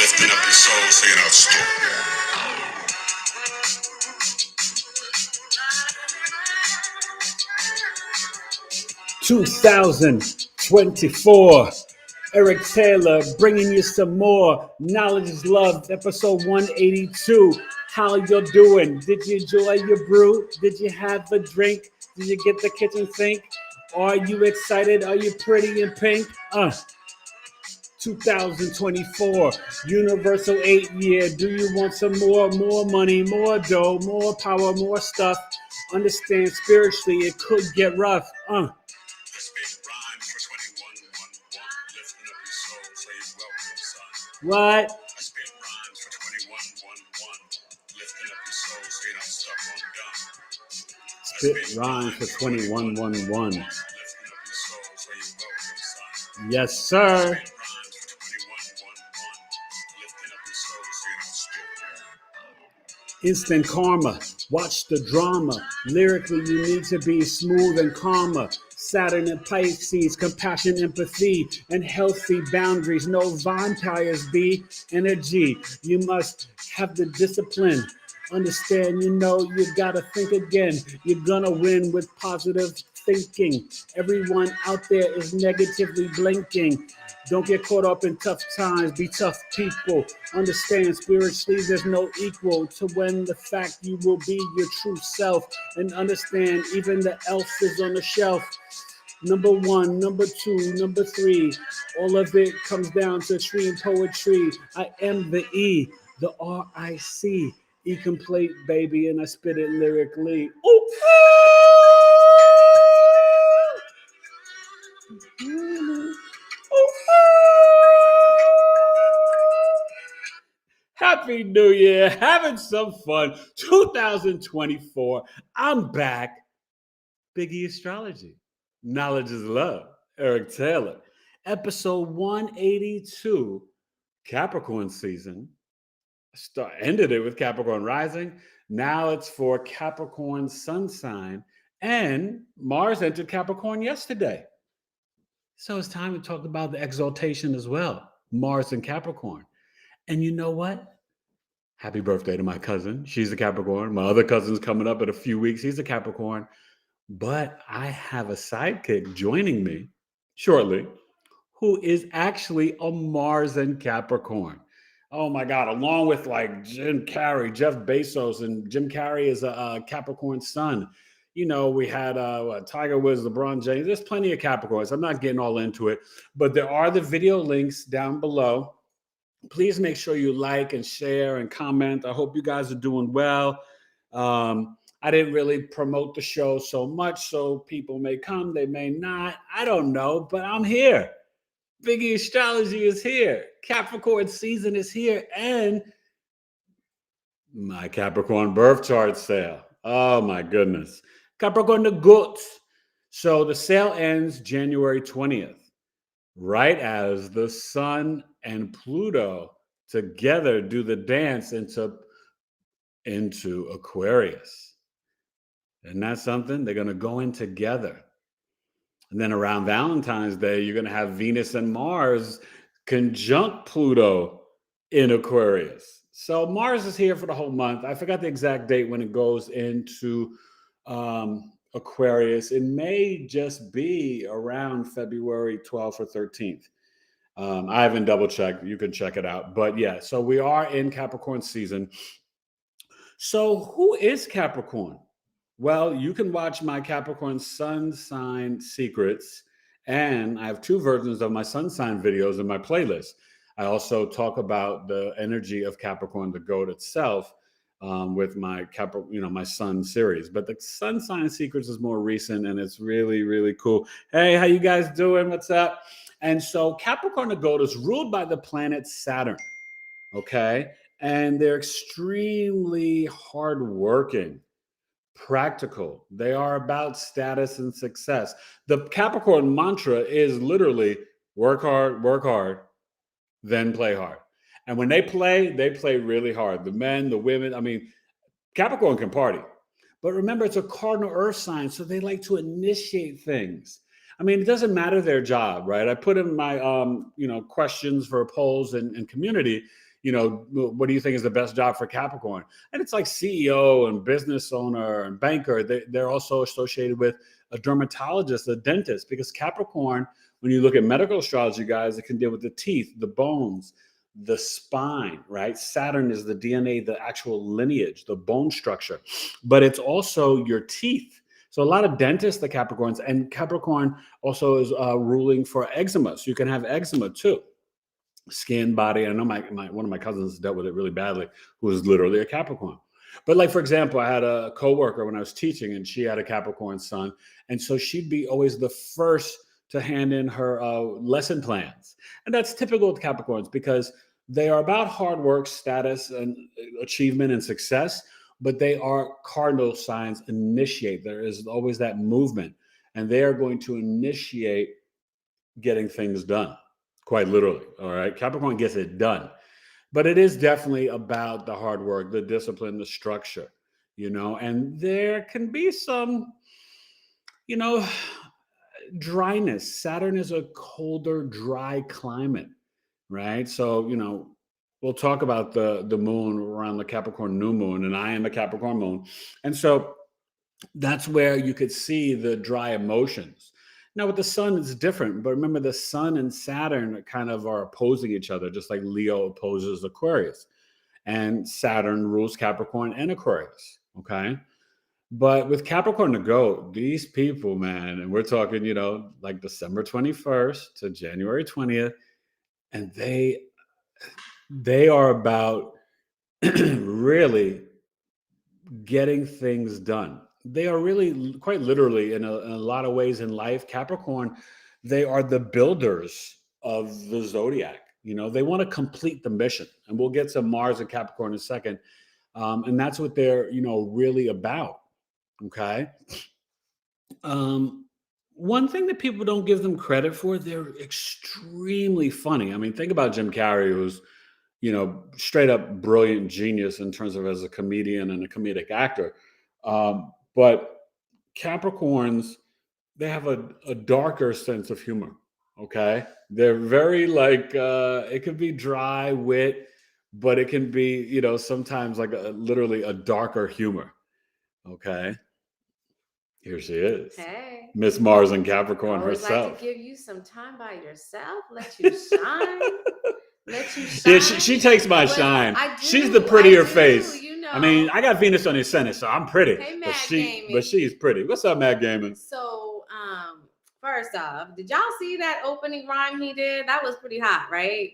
lifting up your soul, singing out story. 2024. Eric Taylor bringing you some more Knowledge is Love, episode 182. How you doing? Did you enjoy your brew? Did you have a drink? Did you get the kitchen sink? Are you excited? Are you pretty in pink? 2024, Universal 8 year. Do you want some more money, more dough, more power, more stuff? Understand spiritually, it could get rough. What? I spit rhymes for 2111, lifting up your soul so you're not stuck on dumb. Spit rhymes for 2111. Lifting up your soul so you're welcome, son. Yes, sir. Spit rhymes for 2111, lifting up your soul so you're not stuck. Instant karma. Watch the drama. Lyrically, you need to be smooth and calmer. Saturn and Pisces, compassion, empathy, and healthy boundaries. No vampires be energy. You must have the discipline. Understand, you gotta think again. You're gonna win with positive thinking. Everyone out there is negatively blinking. Don't get caught up in tough times. Be tough people. Understand spiritually there's no equal to when the fact you will be your true self. And understand even the elf is on the shelf. Number one, number two, number three. All of it comes down to extreme poetry. I am the E, the R-I-C. E complete, baby, and I spit it lyrically. Ooh. Happy New Year, having some fun. 2024, I'm back. Bigeastrology, Knowledge is Love, Eric Taylor. Episode 182, Capricorn season. Ended it with Capricorn rising. Now it's for Capricorn sun sign. And Mars entered Capricorn yesterday. So it's time to talk about the exaltation as well. Mars and Capricorn. And you know what? Happy birthday to my cousin. She's a Capricorn. My other cousin's coming up in a few weeks. He's a Capricorn. But I have a sidekick joining me shortly who is actually a Mars and Capricorn. Oh my God, along with like Jim Carrey, Jeff Bezos, and Jim Carrey is a Capricorn sun. You know, we had Tiger Woods, LeBron James. There's plenty of Capricorns. I'm not getting all into it, but there are the video links down below. Please make sure you like and share and comment. I hope you guys are doing well. I didn't really promote the show so much, so people may come, they may not. I don't know, but I'm here. Bigeastrology is here. Capricorn season is here. And my Capricorn birth chart sale. Oh, my goodness. Capricorn the goods. So the sale ends January 20th, right as the Sun and Pluto together do the dance into Aquarius. Isn't that something? They're going to go in together. And then around Valentine's Day, you're going to have Venus and Mars conjunct Pluto in Aquarius. So Mars is here for the whole month. I forgot the exact date when it goes into Aquarius. It may just be around February 12th or 13th. I haven't double checked. You can check it out. But yeah, so we are in Capricorn season. So who is Capricorn? Well, you can watch my Capricorn sun sign secrets, and I have two versions of my sun sign videos in my playlist. I also talk about the energy of Capricorn, the goat itself, with my my sun series. But the sun sign secrets is more recent, and it's really, really cool. Hey, how you guys doing? What's up? And so Capricorn, the goat, is ruled by the planet Saturn. Okay, and they're extremely hardworking. Practical. They are about status and success. The Capricorn mantra is literally work hard, then play hard. And when they play really hard. The men, the women, I mean, Capricorn can party. But remember, it's a cardinal earth sign, so they like to initiate things. I mean, it doesn't matter their job, right? I put in my, questions for polls and community. what do you think is the best job for Capricorn? And it's like CEO and business owner and banker. They're also associated with a dermatologist, a dentist, because Capricorn, when you look at medical astrology, guys, it can deal with the teeth, the bones, the spine, right? Saturn is the DNA, the actual lineage, the bone structure, but it's also your teeth. So a lot of dentists, the Capricorns, and Capricorn also is ruling for eczema. So you can have eczema too. Skin, body. I know one of my cousins dealt with it really badly, who was literally a Capricorn. But like, for example, I had a coworker when I was teaching, and she had a Capricorn son. And so she'd be always the first to hand in her lesson plans. And that's typical with Capricorns because they are about hard work, status, and achievement and success, but they are cardinal signs initiate. There is always that movement, and they are going to initiate getting things done, quite literally. All right. Capricorn gets it done, but it is definitely about the hard work, the discipline, the structure, and there can be some, dryness. Saturn is a colder, dry climate, right? So, we'll talk about the moon around the Capricorn new moon, and I am a Capricorn moon. And so that's where you could see the dry emotions. Now with the sun, it's different, but remember the sun and Saturn kind of are opposing each other, just like Leo opposes Aquarius, and Saturn rules Capricorn and Aquarius. Okay. But with Capricorn to go, these people, man, and we're talking, like December 21st to January 20th, and they are about really getting things done. They are really, quite literally, in a lot of ways in life, Capricorn, they are the builders of the zodiac. They want to complete the mission, and we'll get to Mars and Capricorn in a second. And that's what they're, really about. Okay. One thing that people don't give them credit for, they're extremely funny. I mean, think about Jim Carrey, who's, straight up brilliant genius in terms of as a comedian and a comedic actor. But Capricorns, they have a darker sense of humor. Okay. They're very like, it could be dry wit, but it can be, sometimes like literally a darker humor. Okay. Here she is. Hey. Miss Mars and Capricorn I always herself. like to give you some time by yourself, let you shine. Let you shine. Yeah, she takes my shine. She's the prettier face. I mean, I got Venus on the ascendant, so I'm pretty. Hey, but Matt she's pretty. What's up, Matt Gaiman? So, first off, did y'all see that opening rhyme he did? That was pretty hot, right?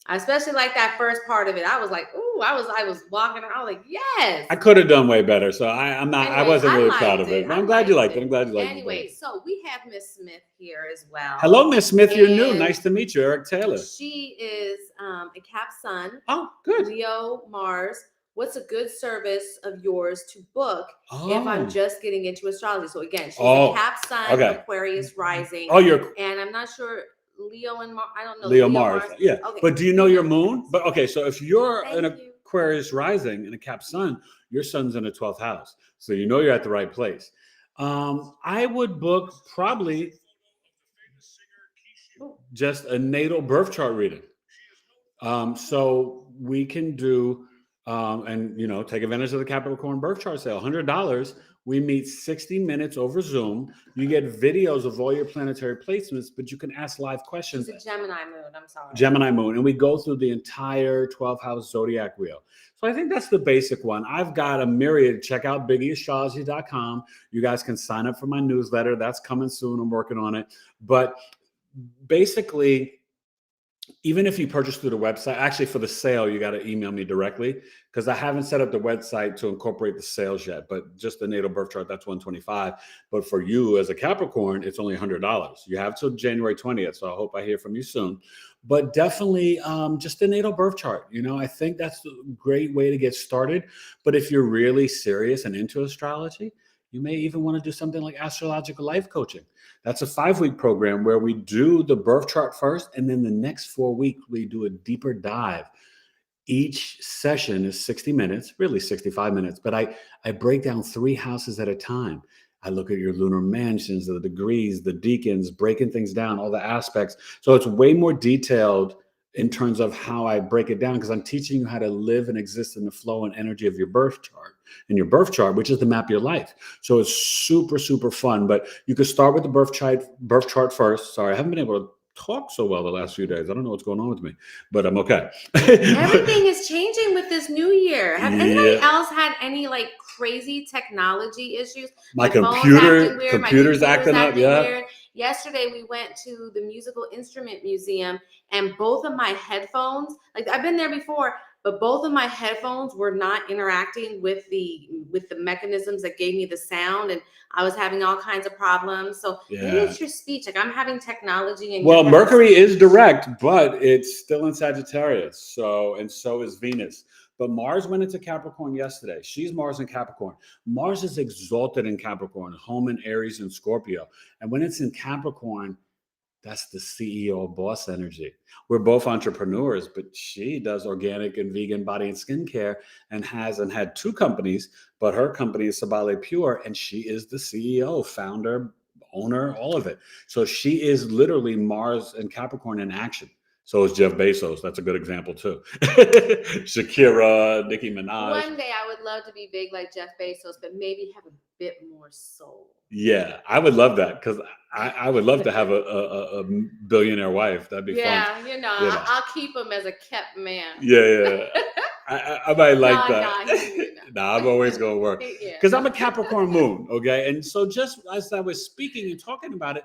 I especially like that first part of it. I was like, ooh, I was walking around. I was like, yes. I could have done way better, so I wasn't really proud of it. But I'm glad you liked it. I'm glad you liked it. Anyway, so we have Miss Smith here as well. Hello, Miss Smith. You're new. Nice to meet you, Eric Taylor. She is a Cap Sun. Oh, good. Leo Mars. What's a good service of yours to book if I'm just getting into astrology? So again, she's a Cap Sun, Aquarius rising. And I'm not sure Leo and Mars. I don't know. Leo Mars. Yeah. Okay. But do you know your moon? But okay, so if you're an Aquarius rising and a Cap Sun, your sun's in the 12th house. So you're at the right place. I would book probably just a natal birth chart reading. So we can do and take advantage of the Capricorn birth chart sale. $100. We meet 60 minutes over Zoom. You get videos of all your planetary placements, but you can ask live questions. It's a Gemini moon. I'm sorry. Gemini moon. And we go through the entire 12-house zodiac wheel. So I think that's the basic one. I've got a myriad. Check out bigeastrology.com. You guys can sign up for my newsletter. That's coming soon. I'm working on it. But basically, even if you purchase through the website, actually for the sale, you got to email me directly because I haven't set up the website to incorporate the sales yet. But just the natal birth chart, that's $125. But for you as a Capricorn, it's only $100. You have till January 20th. So I hope I hear from you soon. But definitely just the natal birth chart. I think that's a great way to get started. But if you're really serious and into astrology, you may even want to do something like astrological life coaching. That's a 5-week program where we do the birth chart first, and then the next 4 weeks, we do a deeper dive. Each session is 60 minutes, really 65 minutes, but I break down 3 houses at a time. I look at your lunar mansions, the degrees, the deacons, breaking things down, all the aspects. So it's way more detailed in terms of how I break it down, because I'm teaching you how to live and exist in the flow and energy of your birth chart, which is the map of your life. So it's super, super fun. But you could start with the birth chart first. Sorry, I haven't been able to talk so well the last few days. I don't know what's going on with me, but I'm okay. Everything is changing with this new year. Have anybody else had any like crazy technology issues? My computer's acting up. Yeah. Weird. Yesterday we went to the musical instrument museum, and both of my headphones, like I've been there before, but both of my headphones were not interacting with the mechanisms that gave me the sound, and I was having all kinds of problems. So maybe it's your speech. Like I'm having technology. And well, Mercury is direct, but it's still in Sagittarius. So is Venus. But Mars went into Capricorn yesterday. She's Mars in Capricorn. Mars is exalted in Capricorn, home in Aries and Scorpio. And when it's in Capricorn, that's the CEO boss energy. We're both entrepreneurs, but she does organic and vegan body and skincare and had 2 companies, but her company is Sabale Pure, and she is the CEO, founder, owner, all of it. So she is literally Mars and Capricorn in action. So is Jeff Bezos. That's a good example too. Shakira, Nicki Minaj. One day I would love to be big like Jeff Bezos, but maybe have a bit more soul. Yeah, I would love that, because I would love to have a billionaire wife. That'd be fun. Yeah, I'll keep him as a kept man. Yeah. I might like that. Nah, I'm always going to work. Because I'm a Capricorn moon, okay? And so just as I was speaking and talking about it,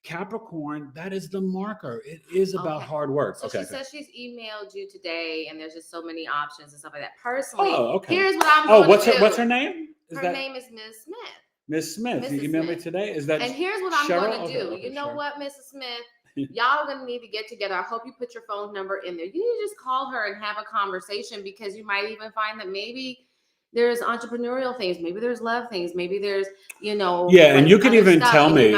Capricorn, that is the marker. It is about hard work. So she says she's emailed you today, and there's just so many options and stuff like that. Personally, here's what I'm going to do. What's her name? Her name is Ms. Smith. Miss Smith, you emailed me today? Is that? And here's what I'm going to do. You know what, Mrs. Smith? Y'all are going to need to get together. I hope you put your phone number in there. You need to just call her and have a conversation, because you might even find that maybe there's entrepreneurial things, maybe there's love things, maybe there's, and you can even tell me,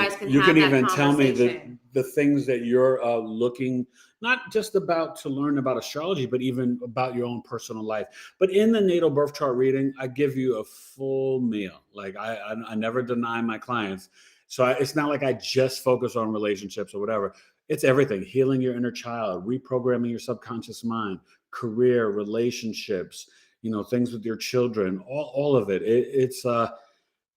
the things that you're looking, not just to learn about astrology, but even about your own personal life. But in the natal birth chart reading, I give you a full meal. Like I never deny my clients. So it's not like I just focus on relationships or whatever. It's everything: healing your inner child, reprogramming your subconscious mind, career, relationships, things with your children, all of it.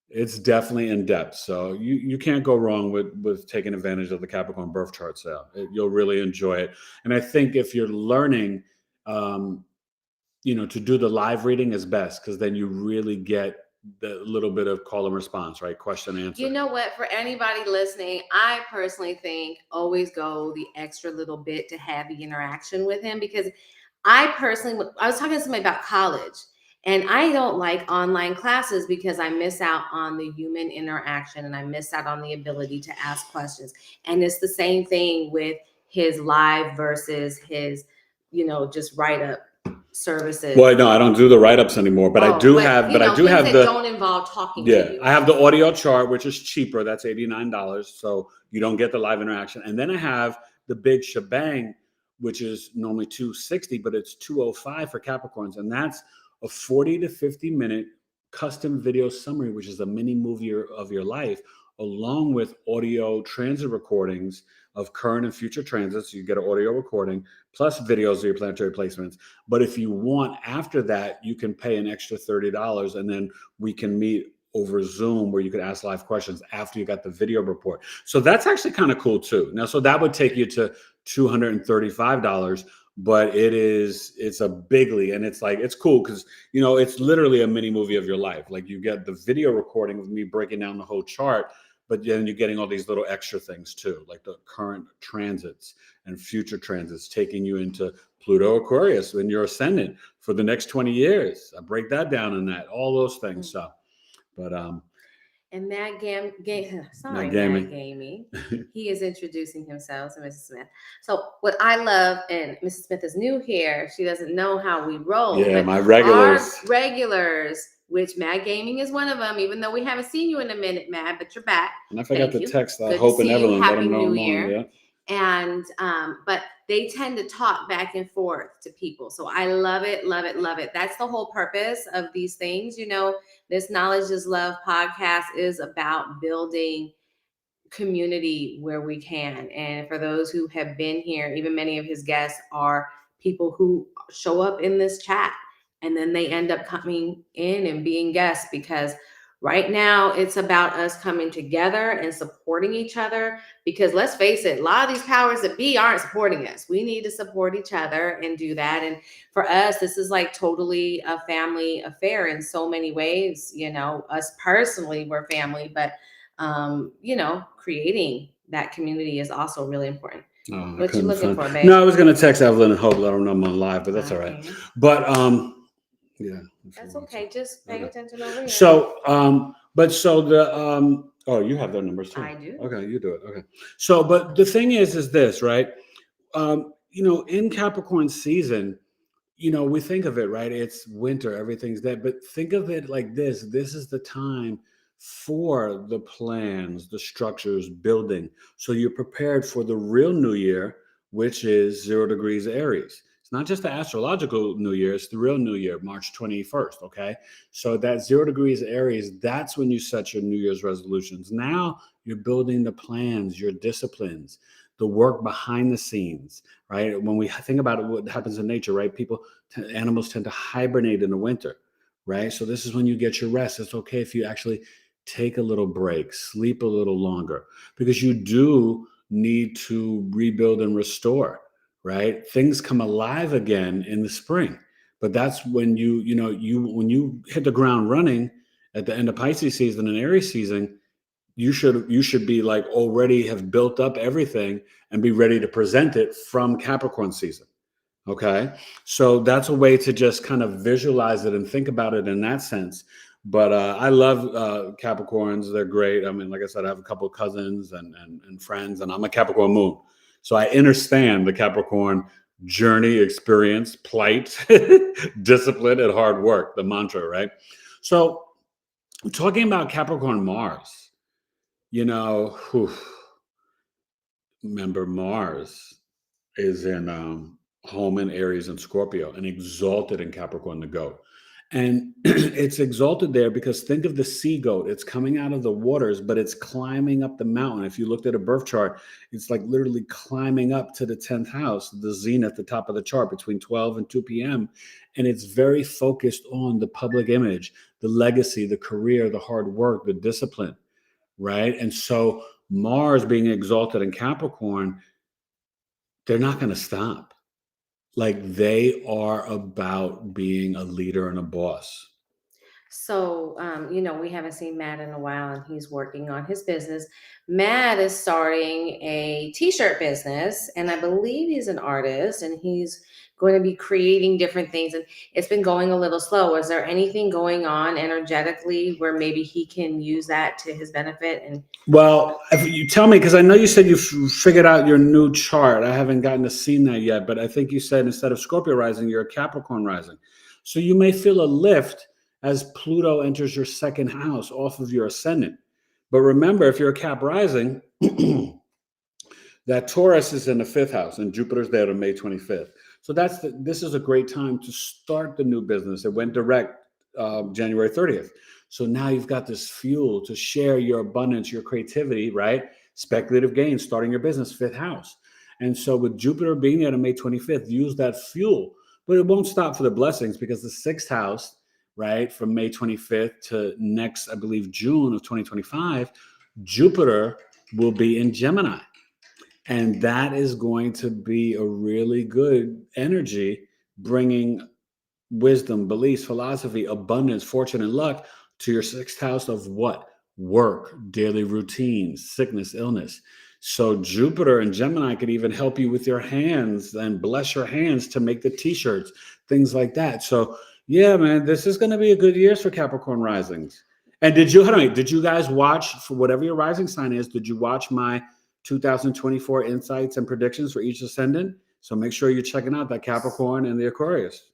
It's definitely in depth. So you can't go wrong with taking advantage of the Capricorn birth chart sale. You'll really enjoy it. And I think if you're learning, to do the live reading is best, because then you really get the little bit of call and response, right? Question answer. You know what? For anybody listening, I personally think always go the extra little bit to have the interaction with him, because I was talking to somebody about college, and I don't like online classes because I miss out on the human interaction, and I miss out on the ability to ask questions. And it's the same thing with his live versus his, just write up services. Well, no, I don't do the write-ups anymore, but I do have don't involve talking to you. I have the audio chart, which is cheaper. That's $89. So you don't get the live interaction. And then I have the big shebang, which is normally $260, but it's $205 for Capricorns. And that's a 40 to 50 minute custom video summary, which is a mini movie of your life, along with audio transit recordings of current and future transits. You get an audio recording plus videos of your planetary placements. But if you want, after that, you can pay an extra $30, and then we can meet over Zoom where you could ask live questions after you got the video report. So that's actually kind of cool too. Now, so that would take you to $235, but it's a bigly, and it's cool because, it's literally a mini movie of your life. Like, you get the video recording of me breaking down the whole chart, but then you're getting all these little extra things too, like the current transits and future transits taking you into Pluto Aquarius when you're ascendant for the next 20 years. I break that down in that, all those things. So, but and Matt Gaming, he is introducing himself to Mrs. Smith. So what I love, and Mrs. Smith is new here, she doesn't know how we roll. Yeah, my regulars. Our regulars, which Matt Gaming is one of them, even though we haven't seen you in a minute, Matt, but you're back. And I forgot to text Hope and Evelyn. Happy New Year. Yeah. And but they tend to talk back and forth to people. So I love it, love it, love it. That's the whole purpose of these things. This Knowledge is Love podcast is about building community where we can. And for those who have been here, even many of his guests are people who show up in this chat and then they end up coming in and being guests, because right now it's about us coming together and supporting each other, because let's face it, a lot of these powers that be aren't supporting us. We need to support each other and do that. And for us, this is like totally a family affair in so many ways. Us personally, we're family, but creating that community is also really important. What you looking for, babe? No, I was going to text Evelyn and hope let her know I'm on live, but that's all right. But yeah, that's okay. Just pay attention over here. So, you have their numbers too. I do. Okay, you do it. Okay. So, but the thing is this, right? In Capricorn season, we think of it, right? It's winter, everything's dead. But think of it like this. This is the time for the plans, the structures, building. So you're prepared for the real new year, which is 0 degrees Aries. It's not just the astrological new year, it's the real new year, March 21st, okay? So that 0 degrees Aries, that's when you set your New Year's resolutions. Now you're building the plans, your disciplines, the work behind the scenes, right? When we think about it, what happens in nature, right? Animals tend to hibernate in the winter, right? So this is when you get your rest. It's okay if you actually take a little break, sleep a little longer, because you do need to rebuild and restore, right? Things come alive again in the spring, but that's when when you hit the ground running at the end of Pisces season and Aries season, you should be like already have built up everything and be ready to present it from Capricorn season. Okay. So that's a way to just kind of visualize it and think about it in that sense. But I love Capricorns. They're great. I mean, like I said, I have a couple of cousins and friends, and I'm a Capricorn moon. So I understand the Capricorn journey, experience, plight, discipline, and hard work, the mantra, right? So talking about Capricorn Mars, remember Mars is in home in Aries and Scorpio, and exalted in Capricorn, the goat. And it's exalted there because think of the sea goat. It's coming out of the waters, but it's climbing up the mountain. If you looked at a birth chart, it's like literally climbing up to the 10th house, the zenith, the top of the chart between 12 and 2 p.m. And it's very focused on the public image, the legacy, the career, the hard work, the discipline, right? And so Mars being exalted in Capricorn, they're not going to stop. Like they are about being a leader and a boss. So, we haven't seen Matt in a while, and he's working on his business. Matt is starting a t-shirt business, and I believe he's an artist, and he's going to be creating different things. And it's been going a little slow. Is there anything going on energetically where maybe he can use that to his benefit? Well, if you tell me, because I know you said you figured out your new chart. I haven't gotten to see that yet, but I think you said instead of Scorpio rising, you're a Capricorn rising. So you may feel a lift as Pluto enters your second house off of your ascendant. But remember, if you're a Cap rising, that Taurus is in the 5th house and Jupiter's there on May 25th. So this is a great time to start the new business. It went direct January 30th. So now you've got this fuel to share your abundance, your creativity, right? Speculative gains, starting your business, 5th house. And so with Jupiter being there on May 25th, use that fuel. But it won't stop for the blessings, because the 6th house, right, from May 25th to next, I believe, June of 2025, Jupiter will be in Gemini. And that is going to be a really good energy, bringing wisdom, beliefs, philosophy, abundance, fortune, and luck to your 6th house of what? Work, daily routines, sickness, illness. So Jupiter and Gemini could even help you with your hands and bless your hands to make the t-shirts, things like that. So yeah, man, this is going to be a good year for Capricorn risings. And did you guys watch, for whatever your rising sign is, did you watch my 2024 insights and predictions for each ascendant? So make sure you're checking out that Capricorn and the Aquarius.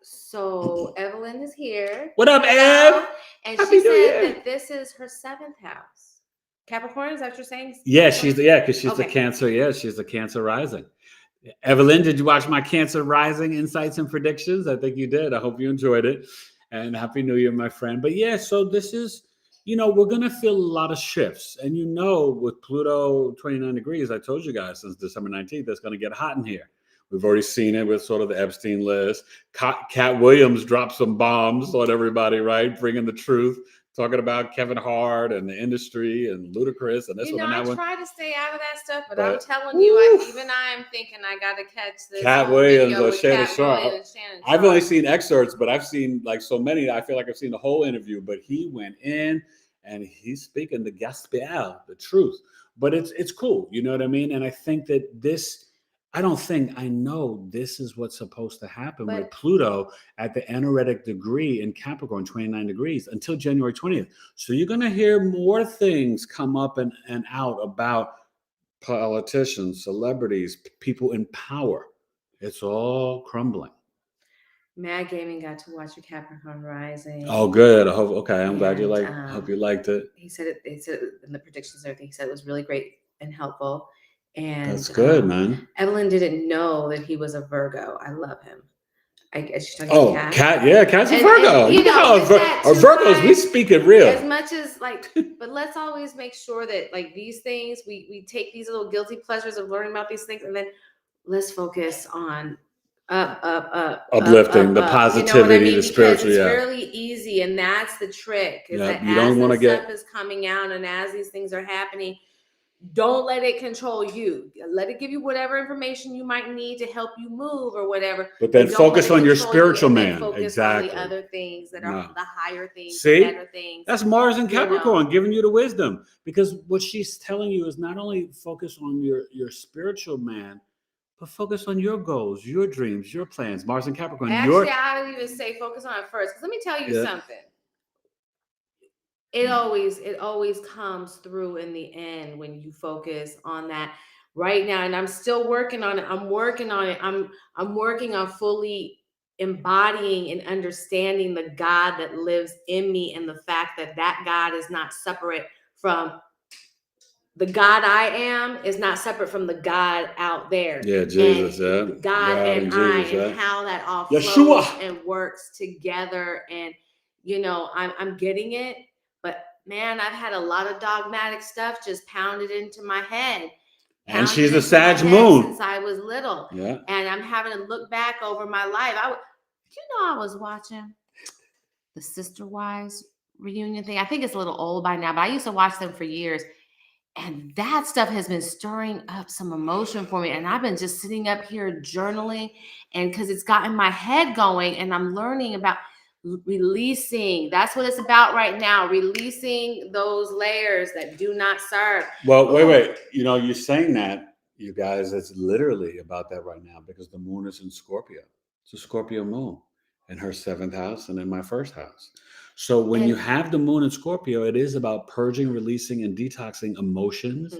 So Evelyn is here. What up, Ev? And she said that this is her 7th house. Capricorn, is that what you're saying? Yeah, because she's the Cancer. Yeah, she's the Cancer rising. Evelyn, did you watch my Cancer rising insights and predictions? I think you did. I hope you enjoyed it. And Happy New Year, my friend. But yeah, so this is, we're going to feel a lot of shifts. And with Pluto 29 degrees, I told you guys since December 19th, it's going to get hot in here. We've already seen it with sort of the Epstein list. Cat Williams dropped some bombs on everybody, right? Bringing the truth, talking about Kevin Hart and the industry and Ludacris and this one and that one. I try to stay out of that stuff, but I'm telling you, I'm thinking I got to catch this Cat Williams or Shannon Sharp. I've only seen excerpts, but I've seen like so many. I feel like I've seen the whole interview, but he went in and he's speaking the gospel, the truth. But it's cool, you know what I mean? And I think that I know this is what's supposed to happen with Pluto at the anaretic degree in Capricorn, 29 degrees, until January 20th. So you're going to hear more things come up and out about politicians, celebrities, people in power. It's all crumbling. Mad Gaming got to watch your Capricorn rising. Oh, good. I'm glad you liked. Hope you liked it. He said it in the predictions and everything. He said it was really great and helpful. And that's good, man. Evelyn didn't know that he was a Virgo. I love him. She's talking to Kat. Yeah, Kat's a Virgo. Our Virgos, we speak it real. As much as but let's always make sure that these things, we take these little guilty pleasures of learning about these things, and then let's focus on uplifting, the positivity, the spiritual. It's really easy, and that's the trick. Is that you don't want to get stuff is coming out, and as these things are happening, don't let it control you. Let it give you whatever information you might need to help you move or whatever. But then focus on your spiritual man. Exactly. On the other things that are the higher things, the better things. That's Mars and Capricorn giving you the wisdom. Because what she's telling you is not only focus on your spiritual man, but focus on your goals, your dreams, your plans. Mars and Capricorn. Actually, I don't even say focus on it first. Because let me tell you something. It always comes through in the end when you focus on that right now. And I'm still working on it. I'm working on fully embodying and understanding the God that lives in me, and the fact that God is not separate from the God I am, is not separate from the God out there. Yeah, Jesus, God and Jesus, and how that all flows and works together. And I'm getting it. But man, I've had a lot of dogmatic stuff just pounded into my head. And she's a Sag moon since I was little. Yeah. And I'm having to look back over my life. I was watching the Sister Wives reunion thing. I think it's a little old by now, but I used to watch them for years. And that stuff has been stirring up some emotion for me. And I've been just sitting up here journaling, and because it's gotten my head going, and I'm learning about releasing. That's what it's about right now. Releasing those layers that do not serve. Well, wait. You're saying that, you guys, it's literally about that right now, because the moon is in Scorpio. It's a Scorpio moon in her 7th house and in my 1st house. So when you have the moon in Scorpio, it is about purging, releasing, and detoxing emotions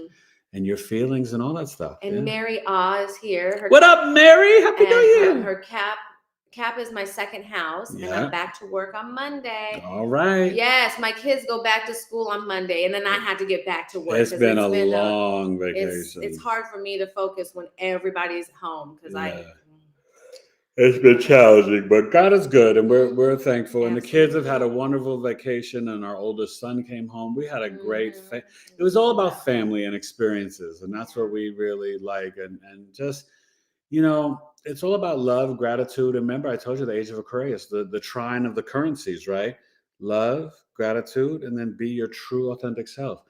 and your feelings and all that stuff. And Mary is here. What up, Mary? Happy New Year. Her Cap is my 2nd house, and I'm back to work on Monday. All right. Yes, my kids go back to school on Monday, and then I had to get back to work. It's been a long vacation. It's hard for me to focus when everybody's home, because it's been challenging, but God is good, and we're thankful. And the kids have had a wonderful vacation, and our oldest son came home. We had a great it was all about family and experiences, and that's what we really like. And just, it's all about love, gratitude. And remember, I told you the age of Aquarius, the trine of the currencies, right? Love, gratitude, and then be your true, authentic self.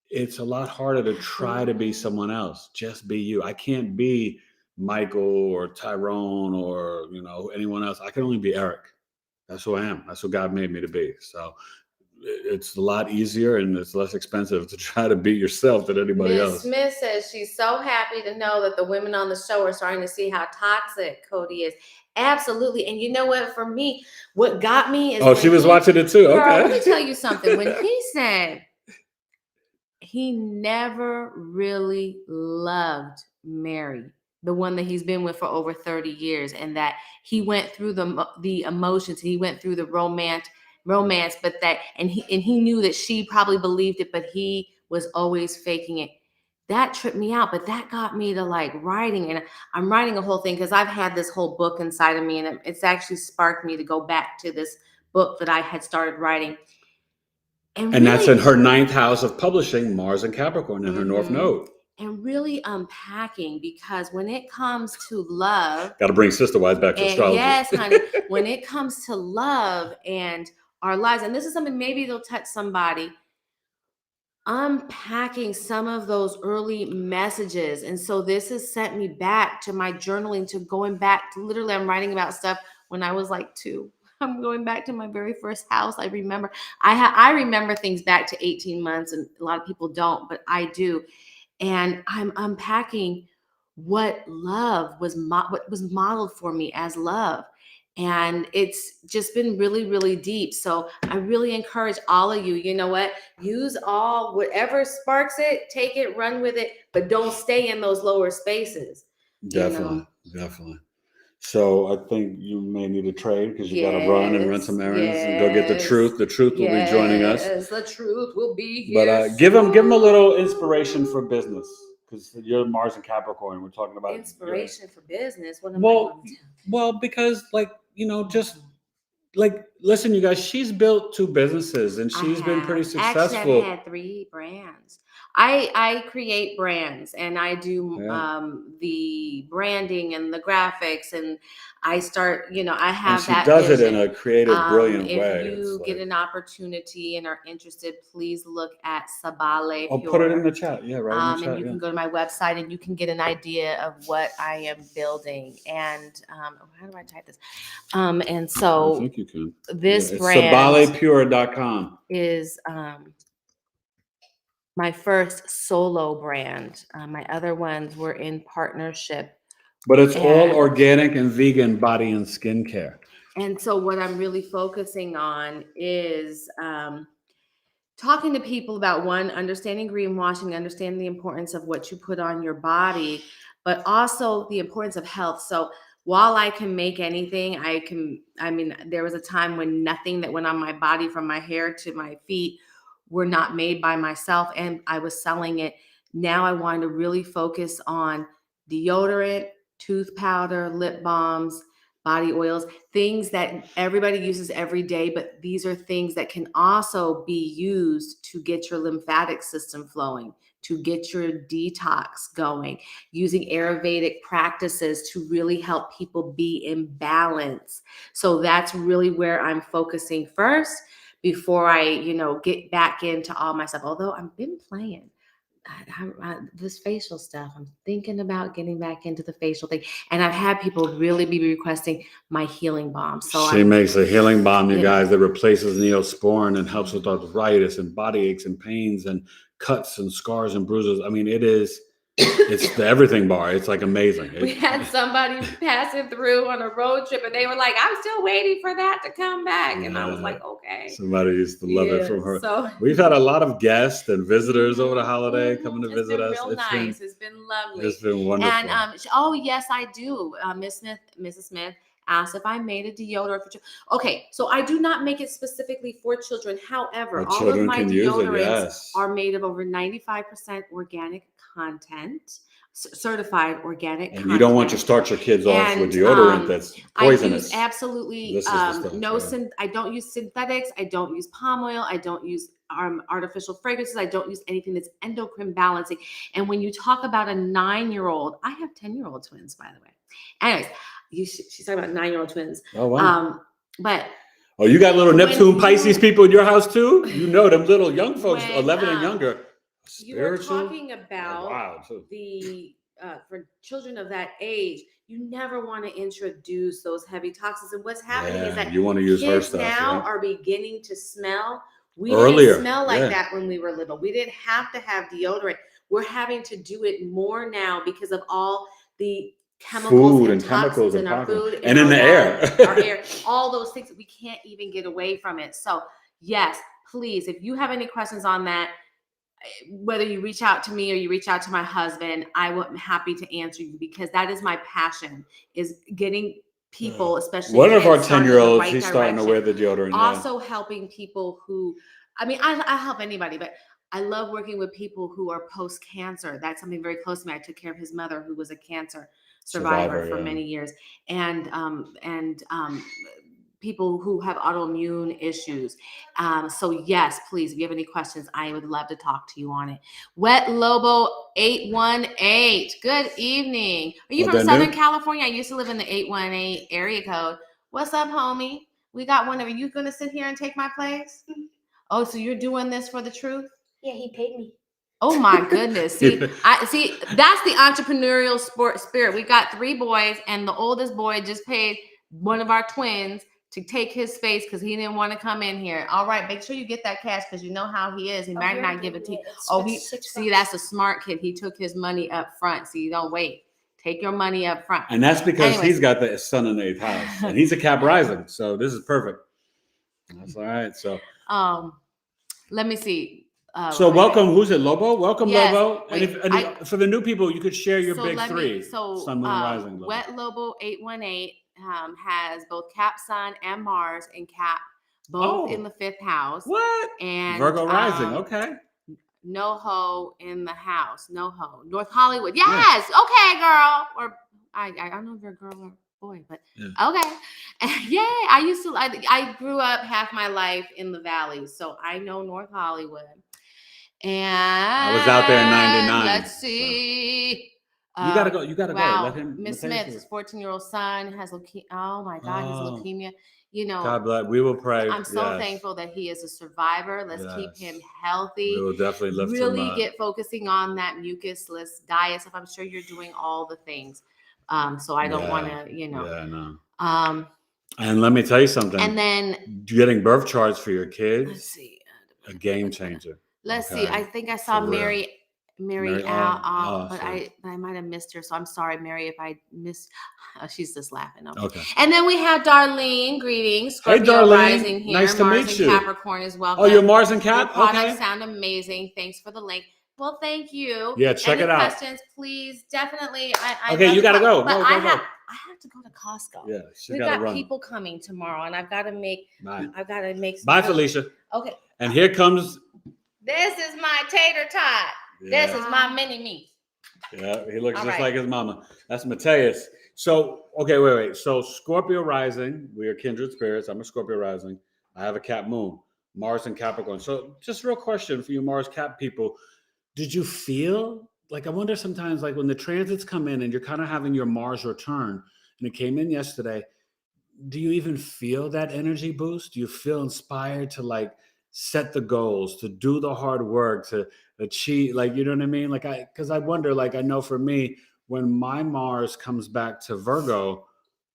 It's a lot harder to try to be someone else. Just be you. I can't be Michael or Tyrone or anyone else. I can only be Eric. That's who I am. That's what God made me to be. So it's a lot easier, and it's less expensive to try to be yourself than anybody else. Smith says she's so happy to know that the women on the show are starting to see how toxic Cody is. Absolutely. And you know what? For me, what got me is she was watching it too. Girl, okay. Let me tell you something. When he said he never really loved Mary, the one that he's been with for over 30 years, and that he went through the emotions, he went through the romance, but he knew that she probably believed it, but he was always faking it. That tripped me out, but that got me to writing, and I'm writing a whole thing because I've had this whole book inside of me, and it's actually sparked me to go back to this book that I had started writing. And really, that's in her 9th house of publishing, Mars and Capricorn in her North Node. And really unpacking, because when it comes to love, got to bring Sister Wise back to astrology. Yes, honey. When it comes to love and our lives, and this is something maybe they'll touch somebody, unpacking some of those early messages. And so this has sent me back to my journaling, to going back to literally, I'm writing about stuff when I was like 2. I'm going back to my very first house. I remember, I remember things back to 18 months, and a lot of people don't, but I do. And I'm unpacking what love was, what was modeled for me as love. And it's just been really, really deep. So I really encourage all of you, you know what, use whatever sparks it, take it, run with it, but don't stay in those lower spaces. Definitely. So I think you may need a trade, because you got to run some errands and go get the truth. The truth will be joining us. Yes, the truth will be here. But give them a little inspiration for business, because you're Mars and Capricorn. We're talking about inspiration for business. What am I going to tell? Well, because just like, listen, you guys, she's built 2 businesses and she's been pretty successful. Actually, I've had 3 brands. I create brands, and I do the branding and the graphics, and I start, I have that. She does it in a creative, brilliant way. If you get an opportunity and are interested, please look at Sabale Pure. I'll put it in the chat. Yeah, right in the chat. And you can go to my website and you can get an idea of what I am building. And how do I type this? And so I think you can. This brand, sabalepure.com, is my first solo brand. My other ones were in partnership. But it's all organic and vegan body and skincare. And so what I'm really focusing on is talking to people about, one, understanding greenwashing, understanding the importance of what you put on your body, but also the importance of health. So while I can make anything, there was a time when nothing that went on my body, from my hair to my feet, were not made by myself, and I was selling it. Now I wanted to really focus on deodorant, tooth powder, lip balms, body oils, things that everybody uses every day, but these are things that can also be used to get your lymphatic system flowing, to get your detox going, using Ayurvedic practices to really help people be in balance. So that's really where I'm focusing first, before I, get back into all my stuff. Although I've been playing this facial stuff. I'm thinking about getting back into the facial thing. And I've had people really be requesting my healing balm. So she makes a healing balm, you guys, that replaces Neosporin and helps with arthritis and body aches and pains and cuts and scars and bruises. I mean, it's the everything bar. It's like amazing. We had somebody passing through on a road trip, and they were like, I'm still waiting for that to come back. And I was like, okay. Somebody used to love it from her. So we've had a lot of guests and visitors over the holiday coming to visit us. Real nice. It's been lovely. It's been wonderful. And yes, I do. Mrs. Smith asked if I made a deodorant for children. Okay, so I do not make it specifically for children. However, all of my deodorants are made of over 95% organic content, certified organic content. You don't want to start your kids off with deodorant that's poisonous. I use absolutely I don't use synthetics. I don't use palm oil. I don't use artificial fragrances. I don't use anything that's endocrine balancing. And when you talk about a 9-year-old, I have 10-year-old twins, by the way. Anyways, she's talking about 9-year-old twins. Oh, wow. But you got little Neptune Pisces people in your house too? You know them little young folks, 11 and younger. You were talking about the for children of that age, you never want to introduce those heavy toxins. And what's happening is that you want to use her stuff now are beginning to smell. We didn't smell like that when we were little. We didn't have to have deodorant. We're having to do it more now because of all the chemicals and toxins in our food and in the air. Our air, all those things, we can't even get away from it. So yes, please, if you have any questions on that, whether you reach out to me or you reach out to my husband, I'm happy to answer you, because that is my passion, is getting people, especially one of our 10-year-olds, he's starting to wear the deodorant. Also helping people who, I help anybody, but I love working with people who are post-cancer. That's something very close to me. I took care of his mother, who was a cancer survivor for many years. And people who have autoimmune issues. So yes, please, if you have any questions, I would love to talk to you on it. Wet Lobo 818. Good evening. Are you from Southern California? I used to live in the 818 area code. What's up, homie? We got one of you. You gonna sit here and take my place? Oh, so you're doing this for the truth? Yeah, he paid me. Oh my goodness. See, that's the entrepreneurial spirit. We got 3 boys, and the oldest boy just paid one of our twins to take his space because he didn't want to come in here. All right, make sure you get that cash because you know how he is. He might not give it to you. That's a smart kid. He took his money up front. So you don't wait. Take your money up front. And that's because he's got the sun in the 8th house. And he's a Cap rising. So this is perfect. That's all right. So let me see. So welcome. Who's it? Lobo? Welcome, yes, Lobo. And for the new people, you could share your big 3. Sun, Moon, Rising. Lobo. Wet Lobo 818 has both Cap Sun and Mars and Cap both in the 5th house. What? And Virgo Rising. Okay. NoHo in the house. NoHo. North Hollywood. Yes. Okay, girl. Or I don't know if you're a girl or boy, but okay. Yeah, I grew up half my life in the Valley, so I know North Hollywood. And I was out there in 99. Let's see. You gotta go. Wow. Go. Let him. Miss Smith, his 14-year-old son has leukemia. Oh my God, his leukemia. You know, God bless. We will pray. I'm so thankful that he is a survivor. Let's keep him healthy. We will definitely lift him really up. get focusing on that mucus-less diet. So I'm sure you're doing all the things. So I don't want to, Yeah, no. And let me tell you something. And then getting birth charts for your kids. Let's see. A game changer. Let's see. I think I saw Mary out, but I might have missed her. So I'm sorry, Mary, if I missed. She's just laughing. Okay. And then we have Darlene. Greetings. Scorpio hey, Darlene. Rising here. Nice to Mars meet and you. Capricorn as well. Oh, you're Mars and Cap? Your products sound amazing. Thanks for the link. Well, thank you. Yeah, check it out. Questions, please. Definitely. Okay, you got to go. But I have to go to Costco. Yeah, we got people coming tomorrow, and I've got to make. I've got to make. Bye, Felicia. Okay. And here comes. This is my tater tot. Yeah. This is my mini me. Yeah, he looks just like his mama. That's Mateus. So, okay, wait. So, Scorpio rising, we are kindred spirits. I'm a Scorpio rising. I have a Cap moon, Mars and Capricorn. So, just a real question for you Mars Cap people. Did you feel, like, I wonder sometimes, like when the transits come in and you're kind of having your Mars return, and it came in yesterday, do you even feel that energy boost? Do you feel inspired to, like, set the goals, to do the hard work, to achieve, like, you know what I mean? Like, because I wonder, like, I know for me, when my Mars comes back to Virgo,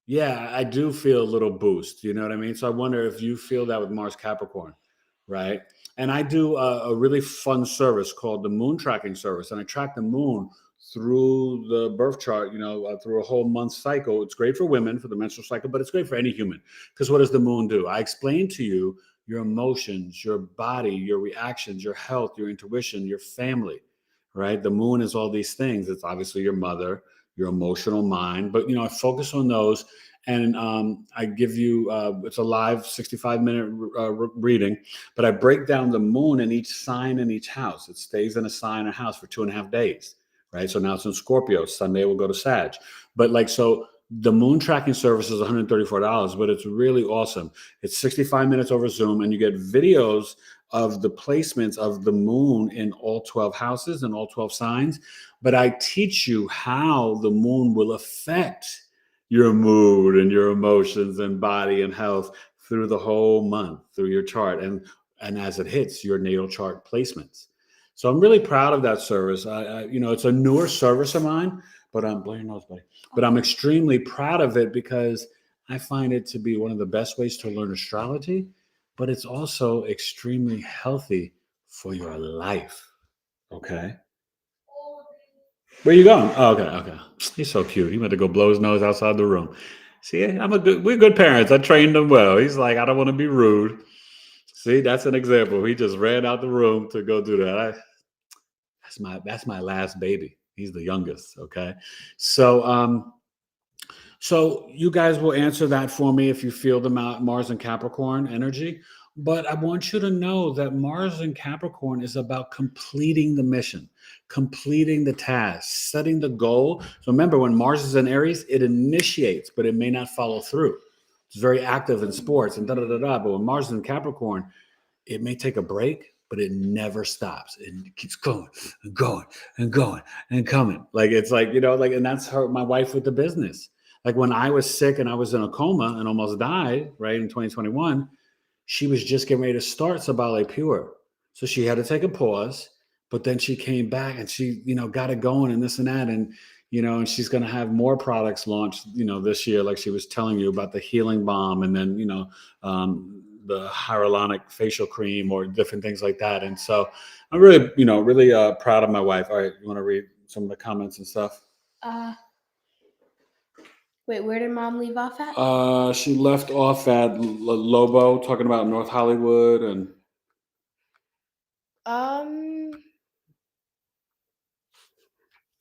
yeah, I do feel a little boost, you know what I mean? So I wonder if you feel that with Mars Capricorn, right? And I do a really fun service called the moon tracking service. And I track the moon through the birth chart, through a whole month cycle. It's great for women, for the menstrual cycle, but it's great for any human. Because what does the moon do? I explain to you your emotions, your body, your reactions, your health, your intuition, your family, right? The moon is all these things. It's obviously your mother, your emotional mind, but, I focus on those. And I give you, it's a live 65-minute reading, but I break down the moon in each sign in each house. It stays in a sign or house for 2.5 days, right? So now it's in Scorpio. Sunday will go to Sag. But the moon tracking service is $134, but it's really awesome. It's 65 minutes over Zoom, and you get videos of the placements of the moon in all 12 houses and all 12 signs. But I teach you how the moon will affect your mood and your emotions and body and health through the whole month, through your chart, and as it hits your natal chart placements. So I'm really proud of that service. It's a newer service of mine, but blow your nose, buddy. But I'm extremely proud of it because I find it to be one of the best ways to learn astrology, but it's also extremely healthy for your life. Okay. Where you going? Oh, okay. He's so cute. He went to go blow his nose outside the room. See, we're good parents. I trained him well. He's like, I don't want to be rude. See, that's an example. He just ran out the room to go do that. That's my last baby. He's the youngest. Okay. So you guys will answer that for me if you feel the Mars and Capricorn energy. But I want you to know that Mars and Capricorn is about completing the mission, completing the task, setting the goal. So remember, when Mars is in Aries, it initiates, but it may not follow through. It's very active in sports and da-da-da-da. But when Mars is in Capricorn, it may take a break, but it never stops. It keeps going and going and going and coming. Like, it's like, and that's my wife with the business. Like, when I was sick and I was in a coma and almost died, right, in 2021, she was just getting ready to start Sabale Pure. So she had to take a pause, but then she came back and she, got it going and this and that. And, and she's going to have more products launched, this year, like she was telling you about the healing balm, and then, the hyaluronic facial cream or different things like that. And so I'm really, really proud of my wife. All right. You want to read some of the comments and stuff? Wait, where did Mom leave off at? She left off at Lobo, talking about North Hollywood and.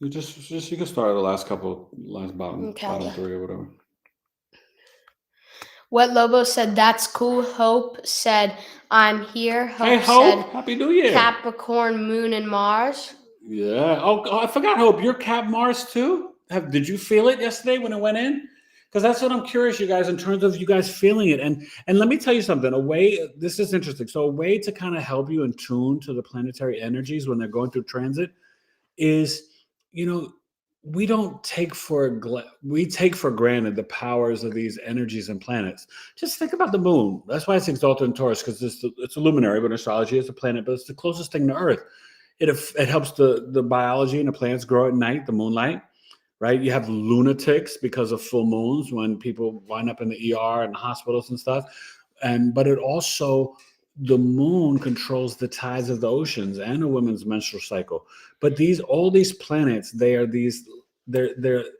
You can start at the last bottom 3 or whatever. What Lobo said, that's cool. Hope said, I'm here. Hey, Hope, Happy New Year. Capricorn, Moon, and Mars. Yeah. Oh, I forgot, Hope. You're Cap Mars too? Did you feel it yesterday when it went in? Because that's what I'm curious, you guys, in terms of you guys feeling it. And let me tell you something. This is interesting. So a way to kind of help you in tune to the planetary energies when they're going through transit is, we take for granted the powers of these energies and planets. Just think about the moon. That's why it's exalted in Taurus, because it's a luminary, but in astrology it's a planet, but it's the closest thing to Earth. It helps the biology and the plants grow at night, the moonlight, right? You have lunatics because of full moons when people wind up in the ER and hospitals and stuff. But it also, the moon controls the tides of the oceans and a woman's menstrual cycle. But all these planets, they're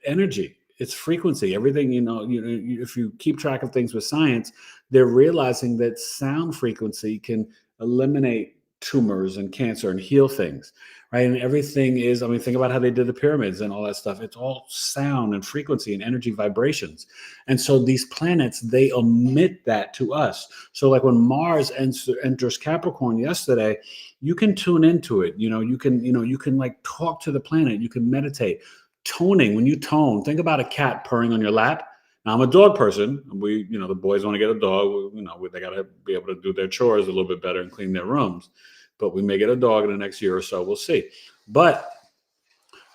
energy. It's frequency. Everything, if you keep track of things with science, they're realizing that sound frequency can eliminate tumors and cancer and heal things, right? And everything is, think about how they did the pyramids and all that stuff. It's all sound and frequency and energy vibrations. And so these planets, they emit that to us. So like when Mars enters Capricorn yesterday, you can tune into it. You can like talk to the planet. You can meditate. Toning, when you tone, think about a cat purring on your lap. Now, I'm a dog person. The boys want to get a dog. They got to be able to do their chores a little bit better and clean their rooms. But we may get a dog in the next year or so. We'll see. But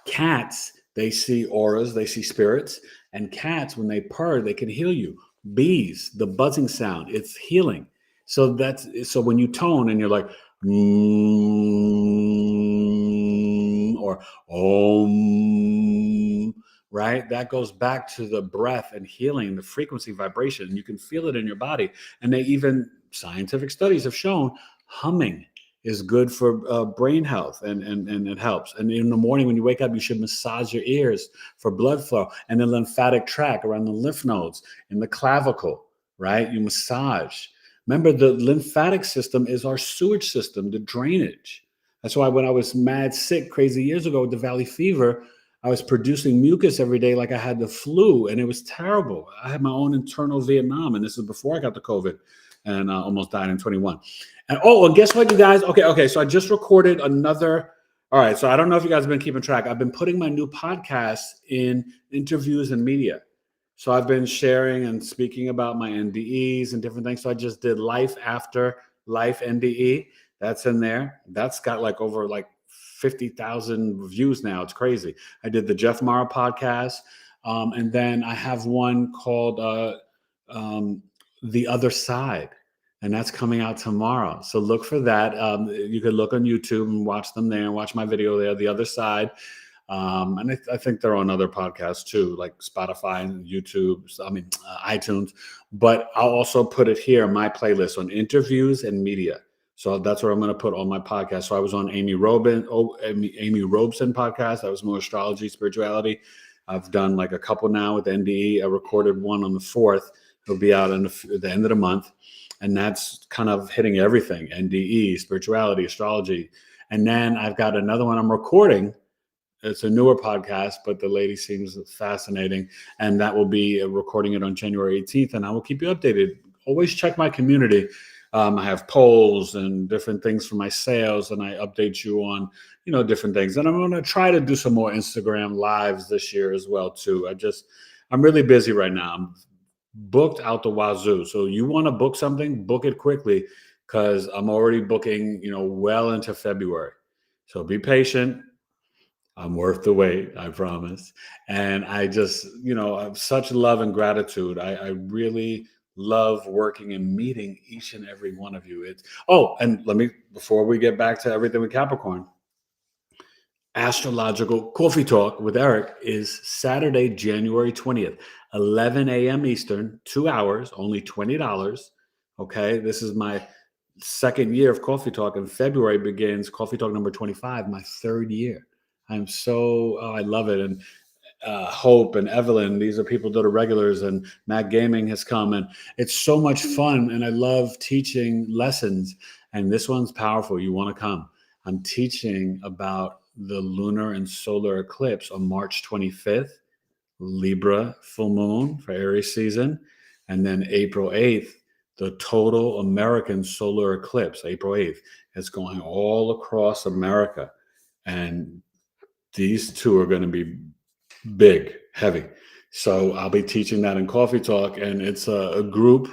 cats, they see auras, they see spirits. And cats, when they purr, they can heal you. Bees, the buzzing sound, it's healing. So when you tone and you're like, or om, right? That goes back to the breath and healing, the frequency vibration. You can feel it in your body. And scientific studies have shown humming is good for brain health, and it helps. And in the morning when you wake up, you should massage your ears for blood flow and the lymphatic tract around the lymph nodes in the clavicle, right? You massage. Remember, the lymphatic system is our sewage system, the drainage. That's why when I was mad sick crazy years ago with the valley fever, I was producing mucus every day like I had the flu, and it was terrible. I had my own internal Vietnam, and this is before I got the COVID and almost died in 21. And guess what, you guys? Okay. So I just recorded another. All right. So I don't know if you guys have been keeping track. I've been putting my new podcast in interviews and media. So I've been sharing and speaking about my NDEs and different things. So I just did Life After Life NDE. That's in there. That's got over 50,000 views now. It's crazy. I did the Jeff Mara podcast. And then I have one called The Other Side. And that's coming out tomorrow. So look for that. You could look on YouTube and watch them there and watch my video there, The Other Side. And I think they're on other podcasts too, like Spotify and YouTube, iTunes. But I'll also put it here, my playlist on interviews and media. So that's where I'm going to put all my podcasts. So I was on Amy Robson podcast. That was more astrology, spirituality. I've done a couple now with NDE. I recorded one on the 4th. It'll be out at the end of the month. And that's kind of hitting everything, NDE, spirituality, astrology. And then I've got another one I'm recording. It's a newer podcast, but the lady seems fascinating. And that will be recording it on January 18th. And I will keep you updated. Always check my community. I have polls and different things for my sales, and I update you on, different things. And I'm going to try to do some more Instagram lives this year as well, too. I'm really busy right now. I'm booked out the wazoo. So you want to book something, book it quickly, because I'm already booking, well into February. So be patient. I'm worth the wait, I promise. And I just, I have such love and gratitude. I really love working and meeting each and every one of you. And before we get back to everything with Capricorn, Astrological Coffee Talk with Eric is Saturday, January 20th, 11 a.m. Eastern, 2 hours, only $20. Okay. This is my second year of Coffee Talk. In February begins Coffee Talk number 25, my third year. I love it. And Hope and Evelyn, these are people that are regulars, and Matt Gaming has come, and it's so much fun. And I love teaching lessons, and this one's powerful. You want to come. I'm teaching about the lunar and solar eclipse on March 25th, Libra full moon for Aries season. And then April 8th, the total American solar eclipse, April 8th. It's going all across America. And these two are going to be big, heavy. So I'll be teaching that in Coffee Talk, and it's a group.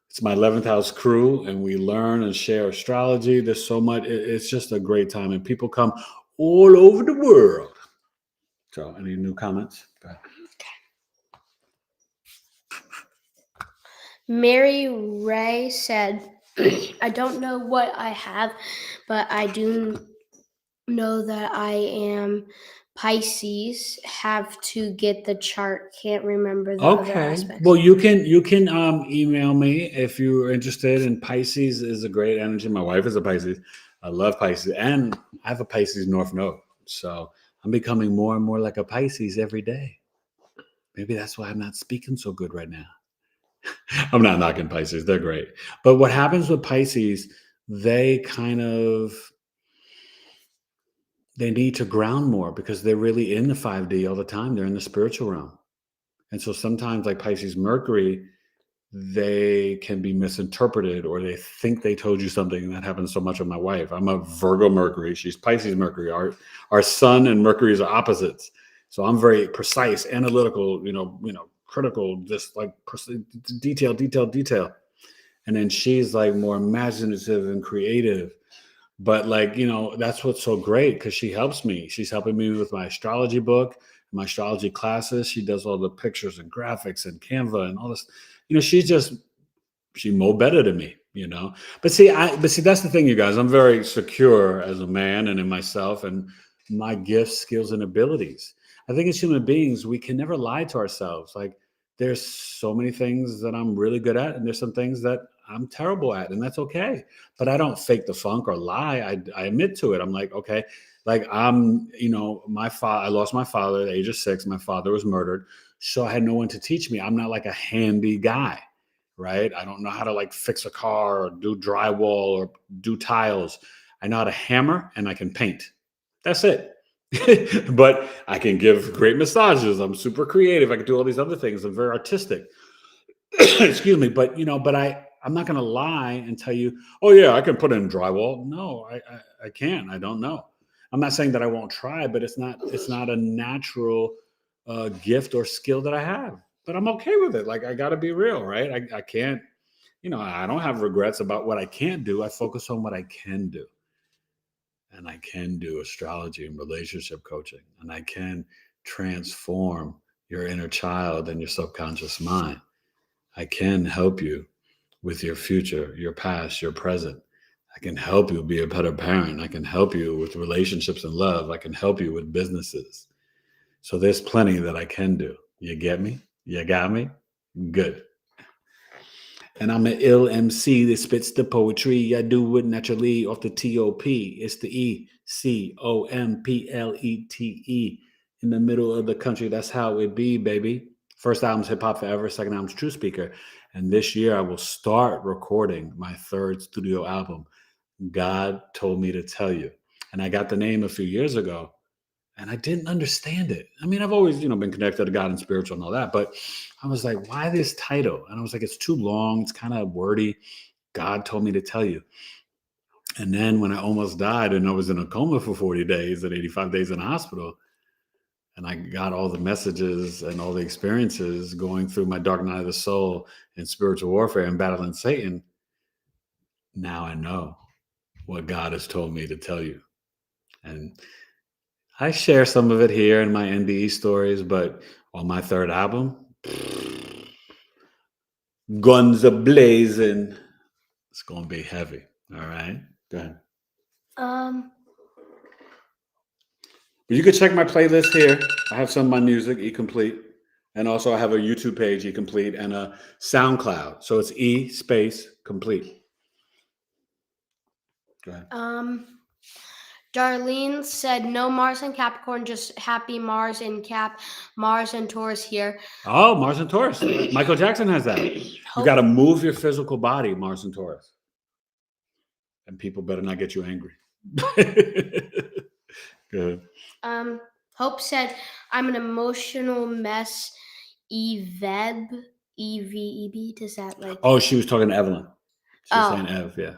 It's my 11th house crew, and we learn and share astrology. There's so much. It's just a great time, and people come all over the world. So any new comments? Go ahead. Mary Ray said, I don't know what I have, but I do know that I am Pisces. Have to get the chart. Can't remember the other aspects. Well, you can email me if you're interested. In Pisces is a great energy. My wife is a Pisces. I love Pisces, and I have a Pisces North Node. So I'm becoming more and more like a Pisces every day. Maybe that's why I'm not speaking so good right now. I'm not knocking Pisces. They're great. But what happens with Pisces, they need to ground more because they're really in the 5D all the time. They're in the spiritual realm. And so sometimes, like Pisces Mercury, they can be misinterpreted, or they think they told you something. And that happens so much with my wife. I'm a Virgo Mercury. She's Pisces Mercury. Our sun and Mercury are opposites. So I'm very precise, analytical, critical, just like detail. And then she's like more imaginative and creative. But that's what's so great, because she helps me. She's helping me with my astrology book, my astrology classes. She does all the pictures and graphics and Canva and all this. She more better than me, But see, that's the thing, you guys. I'm very secure as a man and in myself and my gifts, skills, and abilities. I think as human beings, we can never lie to ourselves. Like, there's so many things that I'm really good at, and there's some things that I'm terrible at, and that's okay. But I don't fake the funk or lie. I admit to it. I'm like, okay, like I lost my father at the age of 6. My father was murdered. So I had no one to teach me. I'm not like a handy guy, right? I don't know how to fix a car or do drywall or do tiles. I know how to hammer and I can paint. That's it. But I can give great massages. I'm super creative. I can do all these other things. I'm very artistic. Excuse me. But, I'm not going to lie and tell you, oh yeah, I can put in drywall. No, I can't. I don't know. I'm not saying that I won't try, but it's not a natural gift or skill that I have. But I'm okay with it. Like, I got to be real, right? I can't, I don't have regrets about what I can't do. I focus on what I can do. And I can do astrology and relationship coaching. And I can transform your inner child and your subconscious mind. I can help you with your future, your past, your present. I can help you be a better parent. I can help you with relationships and love. I can help you with businesses. So there's plenty that I can do. You get me? You got me? Good. And I'm an ill MC that spits the poetry. I do it naturally off the T-O-P. It's the ECOMPLETE in the middle of the country. That's how it be, baby. First album's Hip Hop Forever. Second album's True Speaker. And this year I will start recording my third studio album, God Told Me to Tell You. And I got the name a few years ago, and I didn't understand it. I mean, I've always, been connected to God and spiritual and all that, but I was like, why this title? And I was like, it's too long. It's kind of wordy. God Told Me to Tell You. And then when I almost died and I was in a coma for 40 days and 85 days in the hospital, and I got all the messages and all the experiences going through my dark night of the soul and spiritual warfare and battling Satan. Now I know what God has told me to tell you. And I share some of it here in my NDE stories, but on my third album, guns a blazing. It's going to be heavy. All right. Go ahead. But you can check my playlist here. I have some of my music, E-Complete. And also I have a YouTube page, E-Complete, and a SoundCloud. So it's E space complete. Go ahead. Darlene said, no Mars and Capricorn, just happy Mars and Mars and Taurus here. Oh, Mars and Taurus. Michael Jackson has that. You got to move your physical body, Mars and Taurus. And people better not get you angry. Good. Hope said, I'm an emotional mess. Eveb, E-V-E-B, does that like... Oh, she was talking to Evelyn. She was saying Ev, yeah.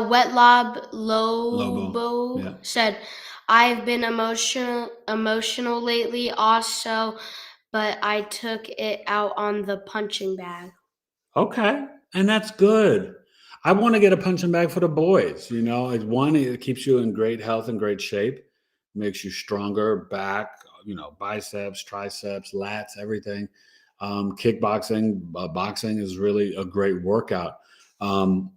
Wet Lob Lobo said, I've been emotional lately also, but I took it out on the punching bag. Okay, and that's good. I want to get a punching bag for the boys. You know, it keeps you in great health and great shape, makes you stronger, back, biceps, triceps, lats, everything. Kickboxing, boxing is really a great workout. I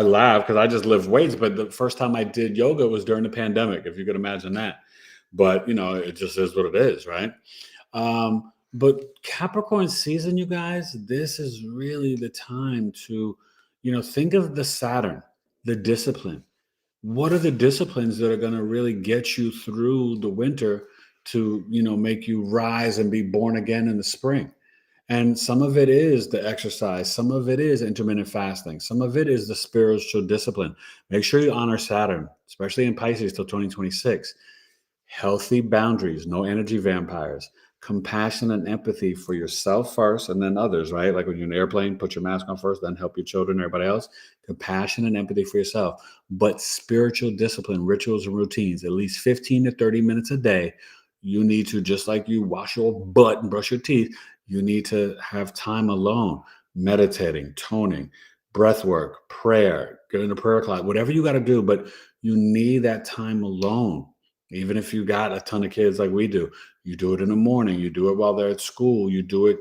laugh because I just lift weights, but the first time I did yoga was during the pandemic, if you could imagine that. But, it just is what it is, right? But Capricorn season, you guys, this is really the time to, think of the Saturn, the discipline. What are the disciplines that are going to really get you through the winter to, make you rise and be born again in the spring? And some of it is the exercise. Some of it is intermittent fasting. Some of it is the spiritual discipline. Make sure you honor Saturn, especially in Pisces till 2026. Healthy boundaries, no energy vampires, compassion and empathy for yourself first and then others, right? Like when you're in an airplane, put your mask on first, then help your children, everybody else. Compassion and empathy for yourself, but spiritual discipline, rituals and routines, at least 15 to 30 minutes a day. You need to, just like you wash your butt and brush your teeth, you need to have time alone, meditating, toning, breath work, prayer, get in the prayer closet, whatever you got to do, but you need that time alone. Even if you got a ton of kids like we do, you do it in the morning, you do it while they're at school, you do it,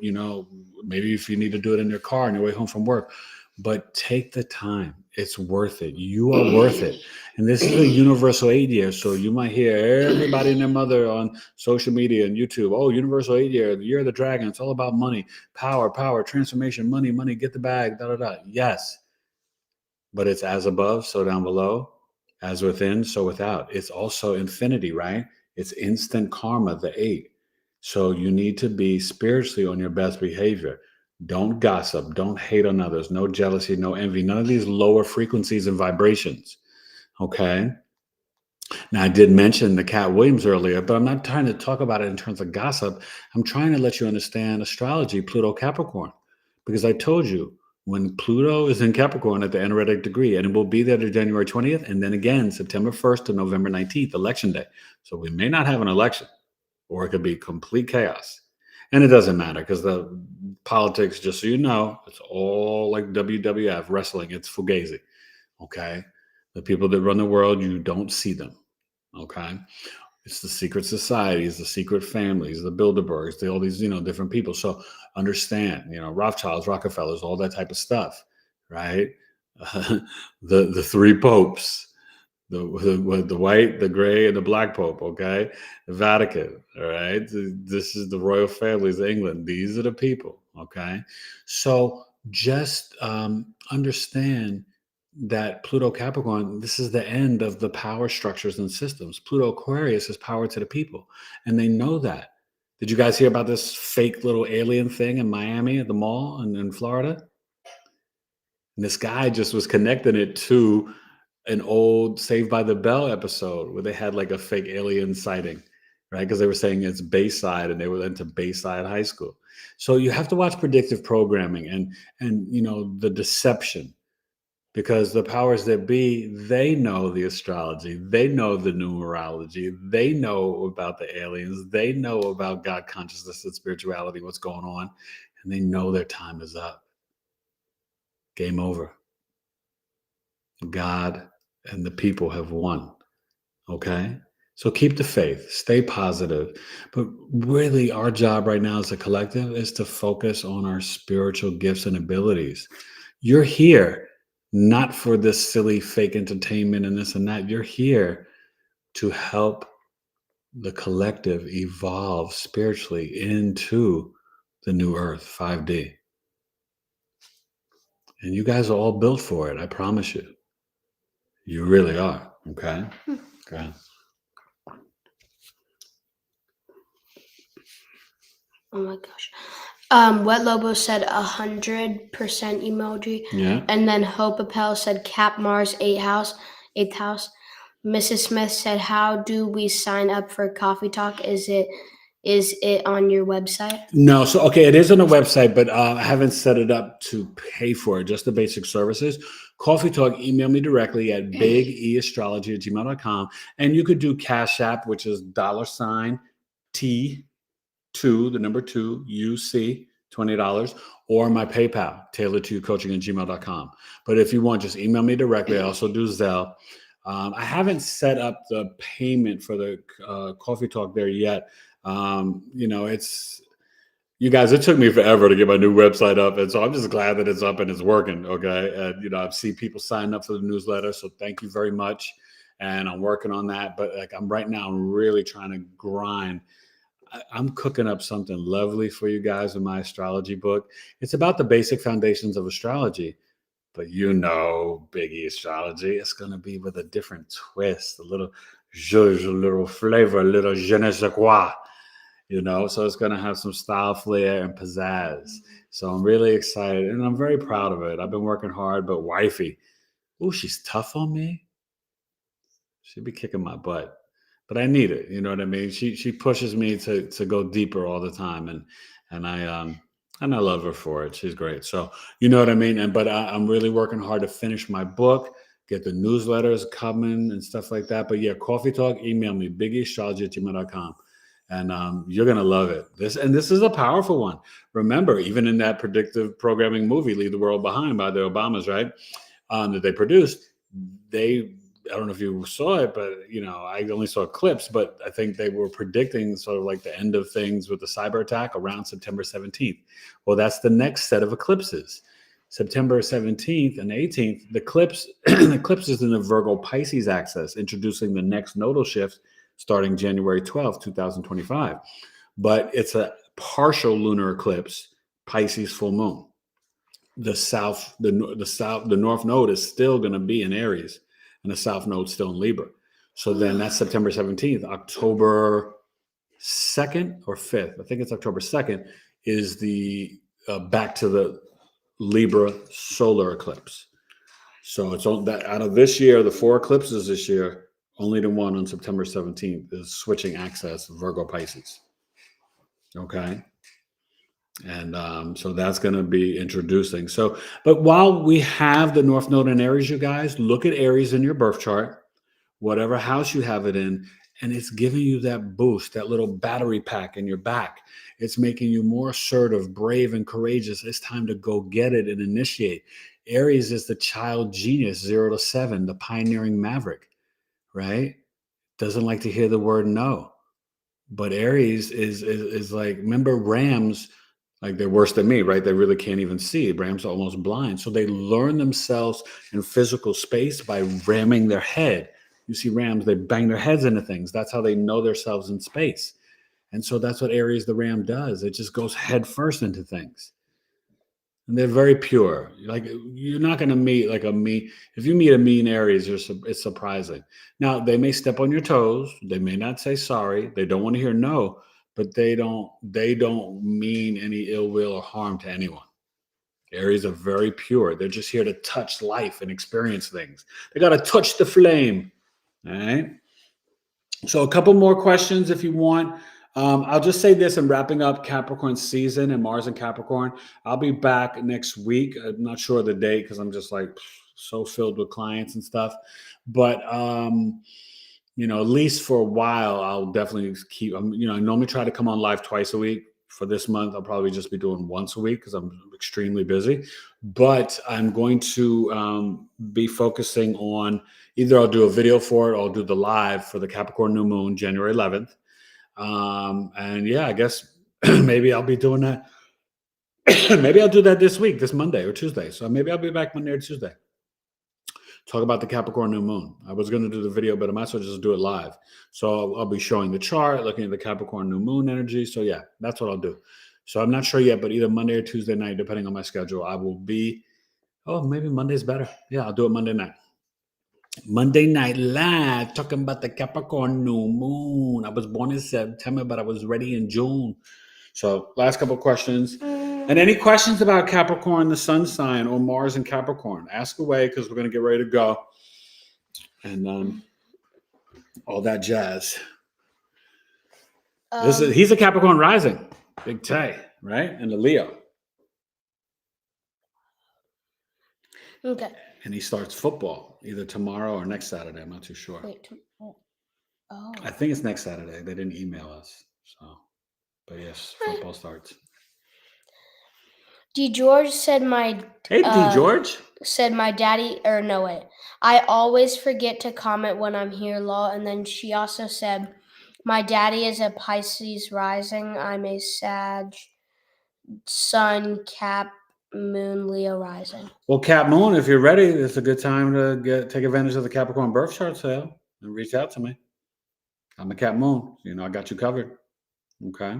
maybe if you need to do it in your car on your way home from work, but take the time. It's worth it. You are worth it. And this is a universal 8 year. So you might hear everybody and their mother on social media and YouTube, oh, universal 8 year, the year of the dragon. It's all about money, power, transformation, money, get the bag, Yes. But it's as above, so down below, as within, so without. It's also infinity, right? It's instant karma, the 8. So you need to be spiritually on your best behavior. Don't gossip. Don't hate on others. No jealousy, no envy. None of these lower frequencies and vibrations. Okay? Now, I did mention the Cat Williams earlier, but I'm not trying to talk about it in terms of gossip. I'm trying to let you understand astrology, Pluto Capricorn, because I told you, when Pluto is in Capricorn at the energetic degree, and it will be there to January 20th, and then again, September 1st to November 19th, election day. So we may not have an election, or it could be complete chaos. And it doesn't matter because the politics, just so you know, it's all like WWF, wrestling. It's fugazi, okay? The people that run the world, you don't see them, okay? It's the secret societies, the secret families, the Bilderbergs, all these, different people. So understand, Rothschilds, Rockefellers, all that type of stuff, right? The three popes, the white, the gray, and the black pope, okay? The Vatican, all right? This is the royal families of England. These are the people, okay? So just understand that Pluto Capricorn, this is the end of the power structures and systems. Pluto Aquarius is power to the people, and they know that. Did you guys hear about this fake little alien thing in Miami at the mall in Florida? And this guy just was connecting it to an old Saved by the Bell episode where they had like a fake alien sighting, right? Because they were saying it's Bayside, and they were into Bayside High School. So you have to watch predictive programming and the deception. because the powers that be, they know the astrology, they know the numerology, they know about the aliens, they know about God consciousness and spirituality, what's going on, and they know their time is up. Game over. God and the people have won. Okay? So keep the faith, stay positive. But really, our job right now as a collective is to focus on our spiritual gifts and abilities. You're here not for this silly fake entertainment and this and that. You're here to help the collective evolve spiritually into the new earth, 5D. And you guys are all built for it, I promise you. You really are. Okay? Okay. Oh my gosh. Wet Lobo said 100% emoji. Yeah. And then Hope Appel said Cap Mars 8th house. Mrs. Smith said, how do we sign up for Coffee Talk? Is it on your website? No, so okay, it is on the website, but I haven't set it up to pay for it, just the basic services. Coffee Talk, email me directly at bigeastrology@gmail.com. And you could do Cash App, which is $T2, the number 2, UC, $20, or my PayPal, tailoredtocoaching@gmail.com. But if you want, just email me directly. I also do Zelle. I haven't set up the payment for the Coffee Talk there yet. It's, you guys, it took me forever to get my new website up. And so I'm just glad that it's up and it's working. Okay. And, I've seen people sign up for the newsletter. So thank you very much. And I'm working on that. But I'm really trying to grind. I'm cooking up something lovely for you guys in my astrology book. It's about the basic foundations of astrology. But Biggie Astrology, it's going to be with a different twist, a little flavor, a little je ne sais quoi, so it's going to have some style, flair, and pizzazz. So I'm really excited, and I'm very proud of it. I've been working hard, but wifey, she's tough on me. She'd be kicking my butt, but I need it. You know what I mean? She pushes me to go deeper all the time, and I love her for it. She's great. So, you know what I mean? But I'm really working hard to finish my book, get the newsletters coming and stuff like that. But yeah, Coffee Talk, email me, bigeastrology@gmail.com. And you're going to love it. This is a powerful one. Remember, even in that predictive programming movie, Leave the World Behind by the Obamas, right? That they produced, I don't know if you saw it, but I only saw clips, but I think they were predicting sort of like the end of things with the cyber attack around September 17th. Well, that's the next set of eclipses. September 17th and 18th, the eclipses in the Virgo Pisces axis, introducing the next nodal shift starting January 12th, 2025. But it's a partial lunar eclipse, Pisces full moon. The north node is still going to be in Aries, and the south node still in Libra. So then that's September 17th. October 2nd or 5th, I think it's October 2nd, is the back to the Libra solar eclipse. So it's on that out of this year, the 4 eclipses this year, only the one on September 17th is switching axis, Virgo Pisces. Okay. And so that's going to be introducing. So, but while we have the North Node in Aries, you guys, look at Aries in your birth chart, whatever house you have it in, and it's giving you that boost, that little battery pack in your back. It's making you more assertive, brave, and courageous. It's time to go get it and initiate. Aries is the child genius, 0 to 7, the pioneering maverick, right? Doesn't like to hear the word no. But Aries is like, remember Rams, like they're worse than me, right? They really can't even see. Rams are almost blind. So they learn themselves in physical space by ramming their head. You see Rams, they bang their heads into things. That's how they know themselves in space. And so that's what Aries the Ram does. It just goes head first into things. And they're very pure. Like, you're not going to meet like if you meet a mean Aries, it's surprising. Now, they may step on your toes. They may not say sorry. They don't want to hear no, but they don't mean any ill will or harm to anyone. Aries are very pure. They're just here to touch life and experience things. They got to touch the flame. All right. So a couple more questions if you want. I'll just say this in wrapping up Capricorn season and Mars and Capricorn. I'll be back next week. I'm not sure of the date because I'm just like so filled with clients and stuff. But you know, at least for a while, I'll definitely keep. You know, I normally try to come on live twice a week. For this month, I'll probably just be doing once a week because I'm extremely busy. But I'm going to be focusing on either I'll do a video for it or I'll do the live for the Capricorn new moon, January 11th. And yeah, I guess maybe I'll be doing that. Maybe I'll do that this week, this Monday or Tuesday. So maybe I'll be back Monday or Tuesday. Talk about the Capricorn new moon. I was going to do the video, but I might as well just do it live. So I'll be showing the chart, looking at the Capricorn new moon energy. So yeah, that's what I'll do. So I'm not sure yet, but either Monday or Tuesday night, depending on my schedule, I will be. Oh, maybe Monday's better. Yeah, I'll do it Monday night. Monday Night Live, talking about the Capricorn new moon. I was born in September, but I was ready in June. So last couple of questions. And any questions about Capricorn, the sun sign, or Mars and Capricorn, ask away because we're going to get ready to go. And all that jazz. He's a Capricorn rising. Big Tay, right? And the Leo. Okay. And he starts football either tomorrow or next Saturday. I'm not too sure. Wait. I think it's next Saturday. They didn't email us. So, but yes, football starts. D. George said my. Hey, D. George. Said my daddy, or no, wait. I always forget to comment when I'm here, lol. And then she also said, my daddy is a Pisces rising. I'm a Sag, Sun, Cap, Moon, Leo rising. Well, Cap Moon, if you're ready, it's a good time to take advantage of the Capricorn birth chart sale and reach out to me. I'm a Cap Moon. You know, I got you covered. Okay.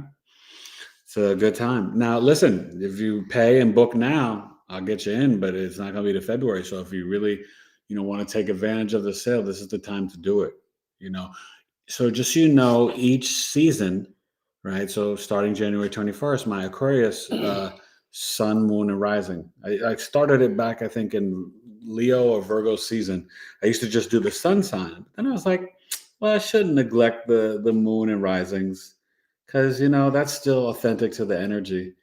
It's a good time. Now, listen, if you pay and book now, I'll get you in, but it's not going to be to February. So if you really, you know, want to take advantage of the sale, this is the time to do it, you know. So just so you know, each season, right? So starting January 21st, my Aquarius sun, moon, and rising. I started it back, I think, in Leo or Virgo season. I used to just do the sun sign. Then I was like, well, I shouldn't neglect the moon and risings because, you know, that's still authentic to the energy.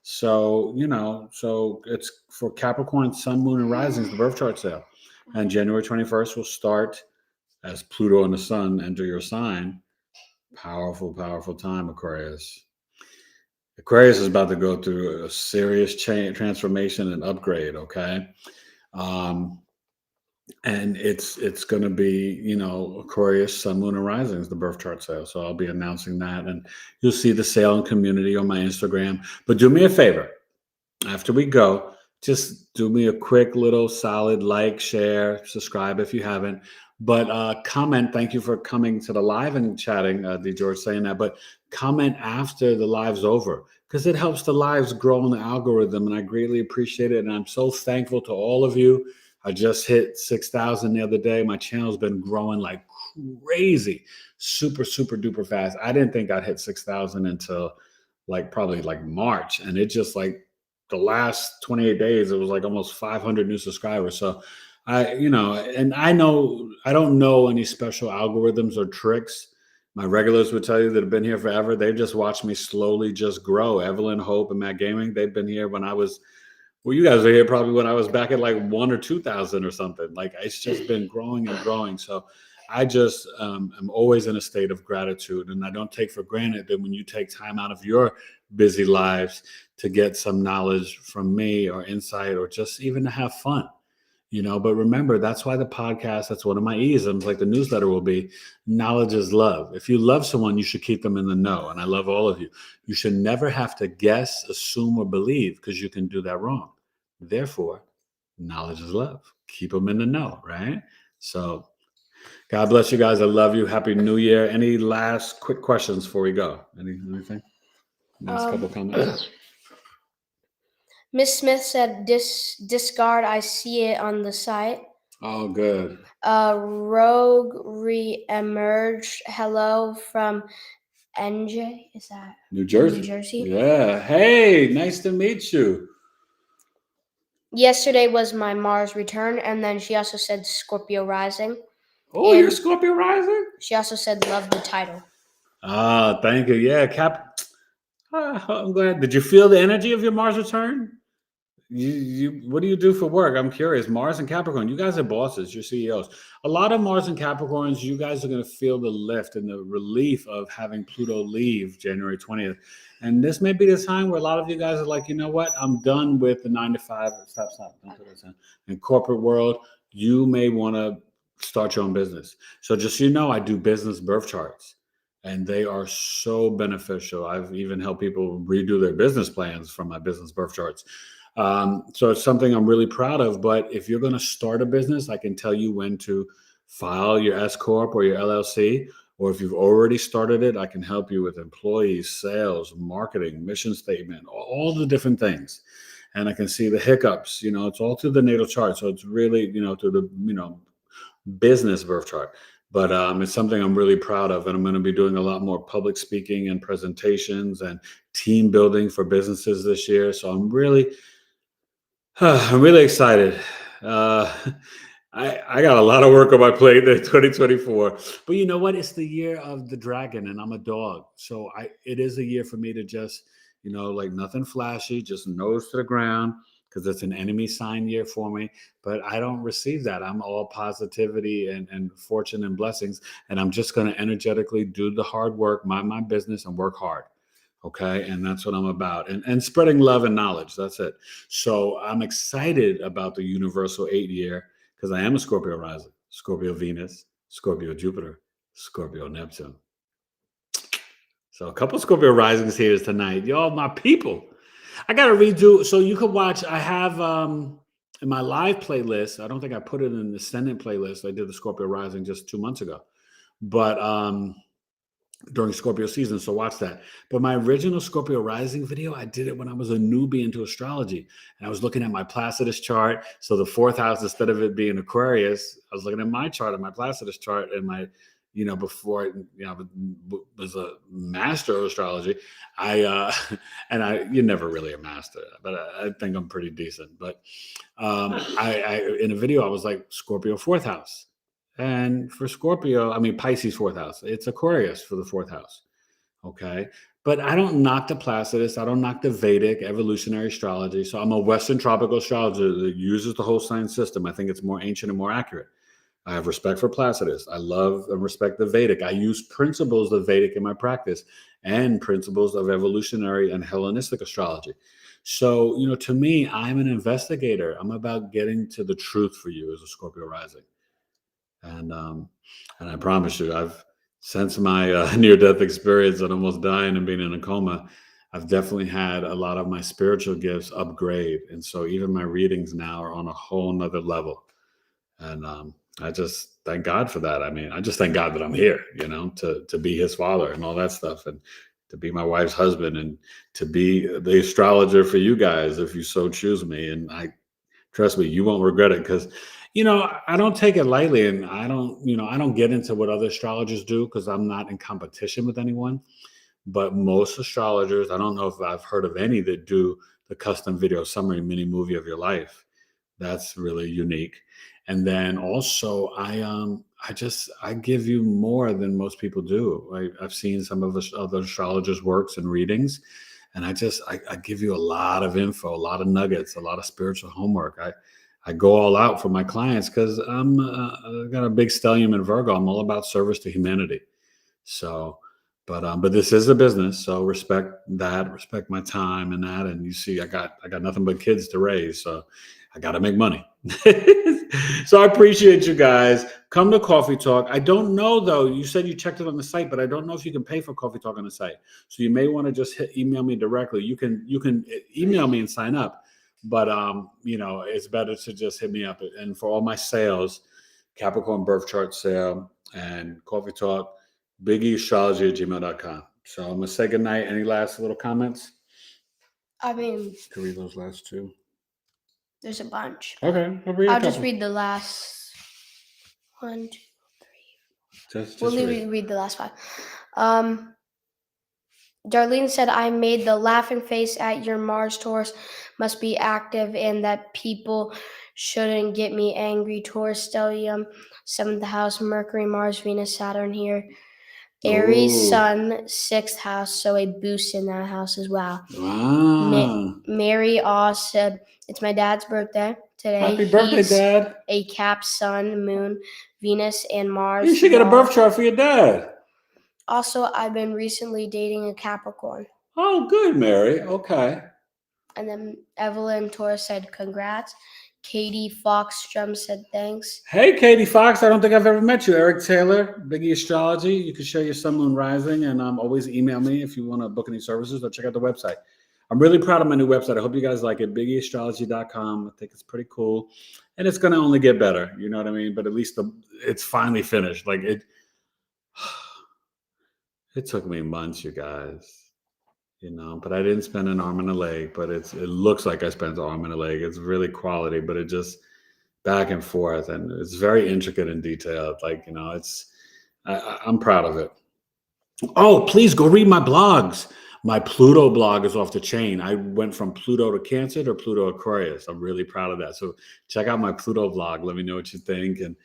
So, you know, so it's for Capricorn, sun, moon, and risings, the birth chart sale. And January 21st will start as Pluto and the sun enter your sign. Powerful, powerful time, Aquarius. Aquarius is about to go through a serious transformation and upgrade, okay? And it's going to be, you know, Aquarius, sun, moon, and rising is the birth chart sale. So I'll be announcing that, and you'll see the sale and community on my Instagram. But do me a favor. After we go, just do me a quick little solid like, share, subscribe if you haven't. But comment, thank you for coming to the live and chatting, D. George saying that. But comment after the live's over because it helps the lives grow in the algorithm, and I greatly appreciate it. And I'm so thankful to all of you. I just hit 6,000 the other day. My channel's been growing like crazy, super, super duper fast. I didn't think I'd hit 6,000 until probably March. And it just the last 28 days, it was like almost 500 new subscribers. So I don't know any special algorithms or tricks. My regulars would tell you that have been here forever. They've just watched me slowly just grow. Evelyn, Hope, and Matt Gaming, they've been here when I was, well, you guys are here probably when I was back at 1 or 2,000 or something. It's just been growing and growing. So I just am always in a state of gratitude. And I don't take for granted that when you take time out of your busy lives to get some knowledge from me or insight or just even to have fun. You know, but remember, that's why the podcast, that's one of my isms, like the newsletter will be, knowledge is love. If you love someone, you should keep them in the know. And I love all of you. You should never have to guess, assume, or believe because you can do that wrong. Therefore, knowledge is love. Keep them in the know, right? So God bless you guys. I love you. Happy New Year. Any last quick questions before we go? Anything? Last couple comments. Miss Smith said, discard, I see it on the site. Oh, good. Rogue re-emerged. Hello from NJ. Is that New Jersey? New Jersey. Yeah. Hey, nice to meet you. Yesterday was my Mars return, and then she also said Scorpio rising. Oh, you're Scorpio rising? She also said love the title. Ah, thank you. Yeah, I'm glad. Did you feel the energy of your Mars return? What do you do for work? I'm curious. Mars and Capricorn, you guys are bosses, you're CEOs. A lot of Mars and Capricorns, you guys are going to feel the lift and the relief of having Pluto leave January 20th. And this may be the time where a lot of you guys are like, you know what? I'm done with the 9 to 5. Stop. Don't put this in corporate world. You may want to start your own business. So just so you know, I do business birth charts, and they are so beneficial. I've even helped people redo their business plans from my business birth charts. So it's something I'm really proud of. But if you're going to start a business, I can tell you when to file your S Corp or your LLC. Or if you've already started it, I can help you with employees, sales, marketing, mission statement, all the different things. And I can see the hiccups. It's all through the natal chart. So it's really, through the, business birth chart. But it's something I'm really proud of. And I'm going to be doing a lot more public speaking and presentations and team building for businesses this year. So I'm really excited. I got a lot of work on my plate in 2024, but you know what? It's the year of the dragon, and I'm a dog, so it is a year for me to just, like nothing flashy, just nose to the ground, because it's an enemy sign year for me. But I don't receive that. I'm all positivity and fortune and blessings, and I'm just going to energetically do the hard work, mind my business, and work hard. Okay. And that's what I'm about. And spreading love and knowledge. That's it. So I'm excited about the universal 8 year, because I am a Scorpio rising, Scorpio Venus, Scorpio Jupiter, Scorpio Neptune. So a couple Scorpio risings here tonight. Y'all, my people. I got to redo. So you could watch. I have in my live playlist. I don't think I put it in the Ascendant playlist. I did the Scorpio rising just 2 months ago. But during Scorpio season, so watch that. But my original Scorpio rising video, I did it when I was a newbie into astrology, and I was looking at my Placidus chart. So the 4th house, instead of it being Aquarius, I was looking at my chart and my Placidus chart, and my, before I was a master of astrology. You're never really a master, but I think I'm pretty decent. But I in a video I was like Scorpio 4th house. And for Scorpio, Pisces 4th house. It's Aquarius for the 4th house. Okay. But I don't knock the Placidus. I don't knock the Vedic evolutionary astrology. So I'm a Western tropical astrologer that uses the whole sign system. I think it's more ancient and more accurate. I have respect for Placidus. I love and respect the Vedic. I use principles of Vedic in my practice and principles of evolutionary and Hellenistic astrology. So, to me, I'm an investigator. I'm about getting to the truth for you as a Scorpio rising. And I promise you, since my near-death experience and almost dying and being in a coma, I've definitely had a lot of my spiritual gifts upgrade. And so even my readings now are on a whole nother level. And I just thank God for that. I just thank God that I'm here, to be his father and all that stuff, and to be my wife's husband, and to be the astrologer for you guys if you so choose me. And trust me, you won't regret it, because, I don't take it lightly, and I don't get into what other astrologers do, because I'm not in competition with anyone. But most astrologers, I don't know if I've heard of any that do the custom video summary mini movie of your life. That's really unique. And then also I give you more than most people do. I've seen some of the other astrologers' works and readings, and I give you a lot of info, a lot of nuggets, a lot of spiritual homework. I go all out for my clients, because I got a big stellium in Virgo. I'm all about service to humanity. So, but this is a business, so respect my time and that. And you see, I got nothing but kids to raise, so I got to make money. So I appreciate you guys. Come to Coffee Talk. I don't know, though. You said you checked it on the site, but I don't know if you can pay for Coffee Talk on the site. So you may want to just email me directly. You can email me and sign up, but it's better to just hit me up. And for all my sales, Capricorn birth chart sale and Coffee Talk, bigeastrology@gmail.com. So I'm gonna say goodnight. Any last little comments? Can read those last two. There's a bunch. Okay, I'll just read the last 1, 2, 3. We'll read the last 5. Darlene said, I made the laughing face at your Mars Taurus must be active, and that people shouldn't get me angry. Taurus stellium, 7th house, Mercury, Mars, Venus, Saturn here. Aries sun, 6th house, so a boost in that house as well. Wow. Mary Aw said, it's my dad's birthday today. Happy birthday, Dad. A Cap, Sun, Moon, Venus, and Mars. You should get a birth chart for your dad. Also, I've been recently dating a Capricorn. Oh, good, Mary. Okay. And then Evelyn Torres said, congrats. Katie Foxstrom said, thanks. Hey, Katie Fox. I don't think I've ever met you. Eric Taylor, Biggie Astrology. You can share your sun, moon, rising, and always email me if you want to book any services or check out the website. I'm really proud of my new website. I hope you guys like it. bigeastrology.com. I think it's pretty cool. And it's going to only get better. You know what I mean? But at least it's finally finished. Like it took me months, you guys. You know, but I didn't spend an arm and a leg, but it looks like I spent an arm and a leg. It's really quality, but it just back and forth, and it's very intricate and detailed. Like, you know, I'm proud of it. Oh, please go read my blogs. My Pluto blog is off the chain. I went from Pluto to Cancer to Pluto Aquarius. I'm really proud of that. So check out my Pluto blog. Let me know what you think, and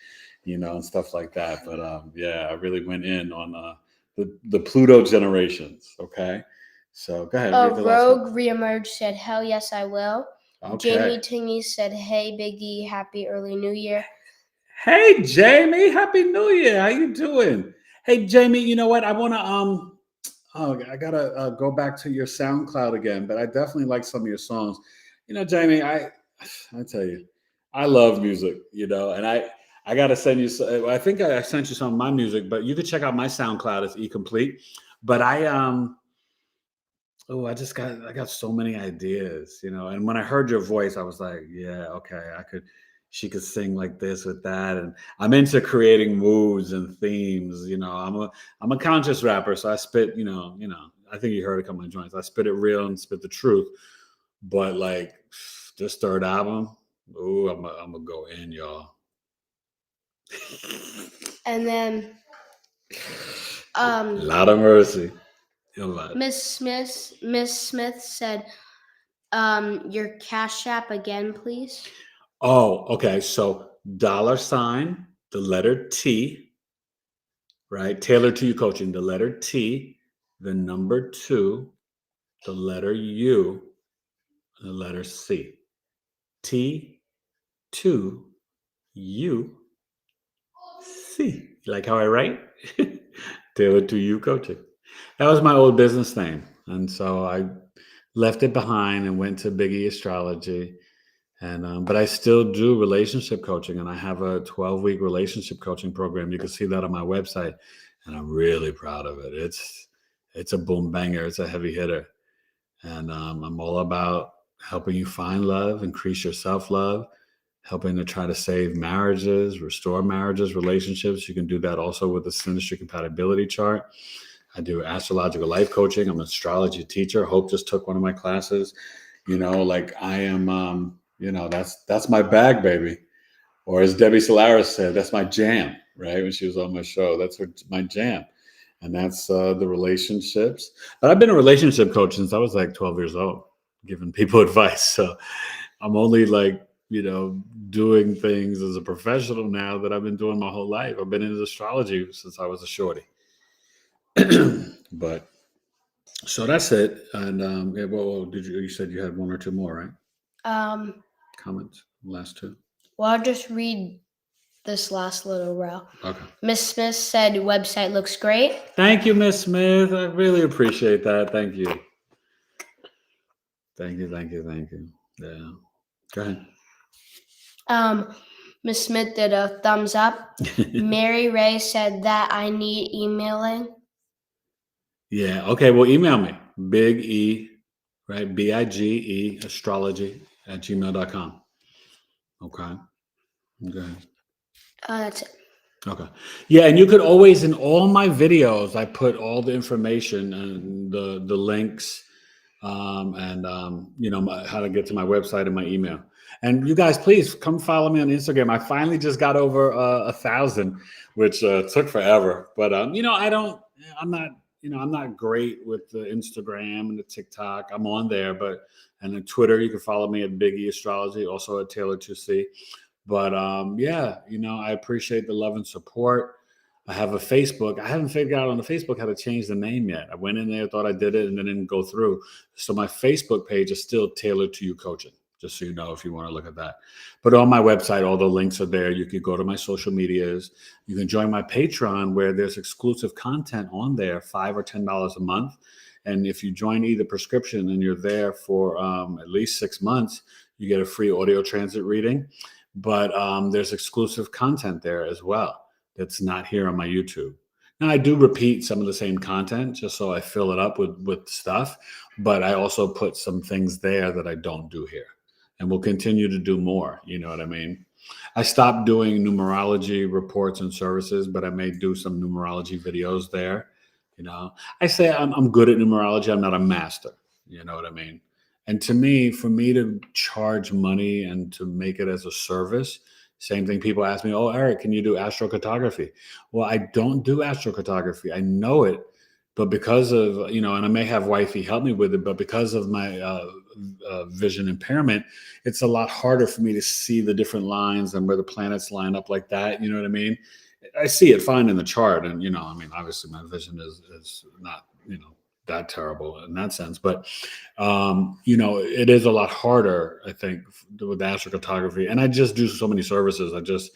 you know, and stuff like that. But yeah, I really went in on the Pluto generations. Okay. So go ahead. Rogue Reemerge said, hell yes, I will. Okay. Jamie Tingy said, hey, Biggie, happy early New Year. Hey, Jamie, happy New Year. How you doing? Hey, Jamie, you know what? I want to, I got to go back to your SoundCloud again, but I definitely like some of your songs. You know, Jamie, I tell you, I love music, you know, and I got to send you, I think I sent you some of my music, but you could check out my SoundCloud. It's eComplete. But I got so many ideas, you know. And when I heard your voice, I was like, yeah, okay, she could sing like this with that. And I'm into creating moods and themes, you know. I'm a conscious rapper, so I spit, you know, I think you heard a couple of joints. I spit it real and spit the truth. But like this third album, I'm gonna go in, y'all. And then a lot of mercy. Miss Smith said, your Cash App again, please. Oh, okay. So $, the letter T, right? Tailored to You Coaching, the letter T, the number 2, the letter U, and the letter C. T, 2, U, C. You like how I write? Tailored to You Coaching. That was my old business name. And so I left it behind and went to Biggie Astrology. And but I still do relationship coaching, and I have a 12-week relationship coaching program. You can see that on my website, and I'm really proud of it. It's a boom banger. It's a heavy hitter, and I'm all about helping you find love, increase your self-love, helping to try to save marriages, restore marriages, relationships. You can do that also with the synastry compatibility chart. I do astrological life coaching. I'm an astrology teacher. Hope just took one of my classes. You know, like I am. You know, that's my bag, baby. Or as Debbie Solaris said, that's my jam, right? When she was on my show, that's my jam. And that's the relationships. But I've been a relationship coach since I was like 12 years old, giving people advice. So I'm only like, you know, doing things as a professional now that I've been doing my whole life. I've been in astrology since I was a shorty. But so that's it. And yeah, well, you said you had one or two more, right? Comments, last two. Well, I'll just read this last little row. Okay. Miss Smith said website looks great. Thank you, Miss Smith. I really appreciate that. Thank you. Thank you. Yeah. Go ahead. Miss Smith did a thumbs up. Mary Ray said that I need emailing. Yeah. Okay. Well, email me. Big E, right? BIGE astrology @gmail.com. Okay. Go ahead. That's it. Okay. Yeah, and you could always, in all my videos, I put all the information and the links, and you know, how to get to my website and my email. And you guys, please come follow me on Instagram. I finally just got over 1,000, which took forever. But you know, I'm not great with the Instagram and the TikTok. I'm on there, and then Twitter, you can follow me at Biggie Astrology, also at Taylor2C. But yeah, you know, I appreciate the love and support. I have a Facebook. I haven't figured out on the Facebook how to change the name yet. I went in there, thought I did it, and then didn't go through. So my Facebook page is still Tailored to You Coaching, just so you know if you want to look at that. But on my website, all the links are there. You can go to my social medias. You can join my Patreon where there's exclusive content on there, $5 or $10 a month. And if you join either prescription and you're there for at least 6 months, you get a free audio transit reading. But there's exclusive content there as well that's not here on my YouTube. Now, I do repeat some of the same content just so I fill it up with stuff, but I also put some things there that I don't do here. And we'll continue to do more, you know what I mean? I stopped doing numerology reports and services, but I may do some numerology videos there. You know, I say I'm good at numerology. I'm not a master. You know what I mean? And to me, for me to charge money and to make it as a service, same thing. People ask me, "Oh, Eric, can you do astrocartography?" Well, I don't do astrocartography. I know it, but because of, you know, and I may have wifey help me with it, but because of my vision impairment, it's a lot harder for me to see the different lines and where the planets line up like that. You know what I mean? I see it fine in the chart, and you know, I mean, obviously my vision is not, you know, that terrible in that sense, but you know, it is a lot harder, I think, with astrocartography. And I just do so many services.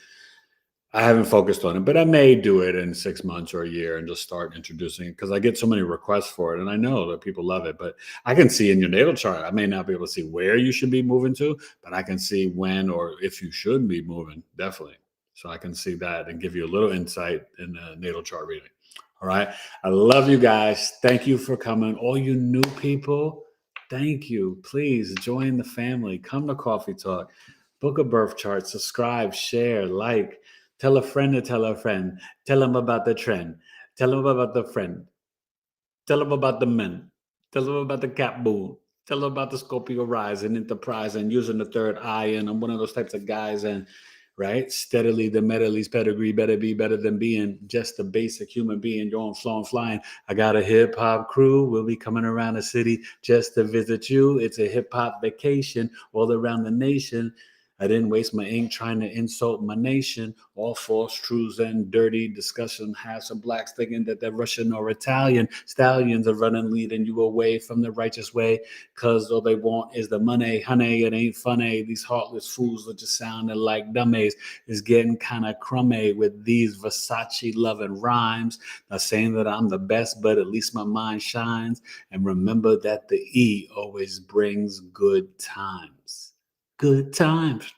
I haven't focused on it, but I may do it in 6 months or a year and just start introducing it because I get so many requests for it, and I know that people love it. But I can see in your natal chart, I may not be able to see where you should be moving to, but I can see when or if you should be moving, definitely. So I can see that and give you a little insight in the natal chart reading. All right. I love you guys. Thank you for coming. All you new people, thank you. Please join the family. Come to Coffee Talk. Book a birth chart. Subscribe, share, like. Tell a friend to tell a friend. Tell them about the trend. Tell them about the friend. Tell them about the men. Tell them about the Cap Moon. Tell them about the Scorpio rising, enterprise, and using the third eye. And I'm one of those types of guys. And right, steadily the medley's pedigree better be better than being just a basic human being. You're on flowing flying. I got a hip hop crew. We'll be coming around the city just to visit you. It's a hip hop vacation all around the nation. I didn't waste my ink trying to insult my nation. All false truths and dirty discussion has some blacks thinking that they're Russian or Italian. Stallions are running, leading you away from the righteous way, because all they want is the money. Honey, it ain't funny. These heartless fools are just sounding like dummies. It's getting kind of crummy with these Versace loving rhymes. Not saying that I'm the best, but at least my mind shines. And remember that the E always brings good times. Good times.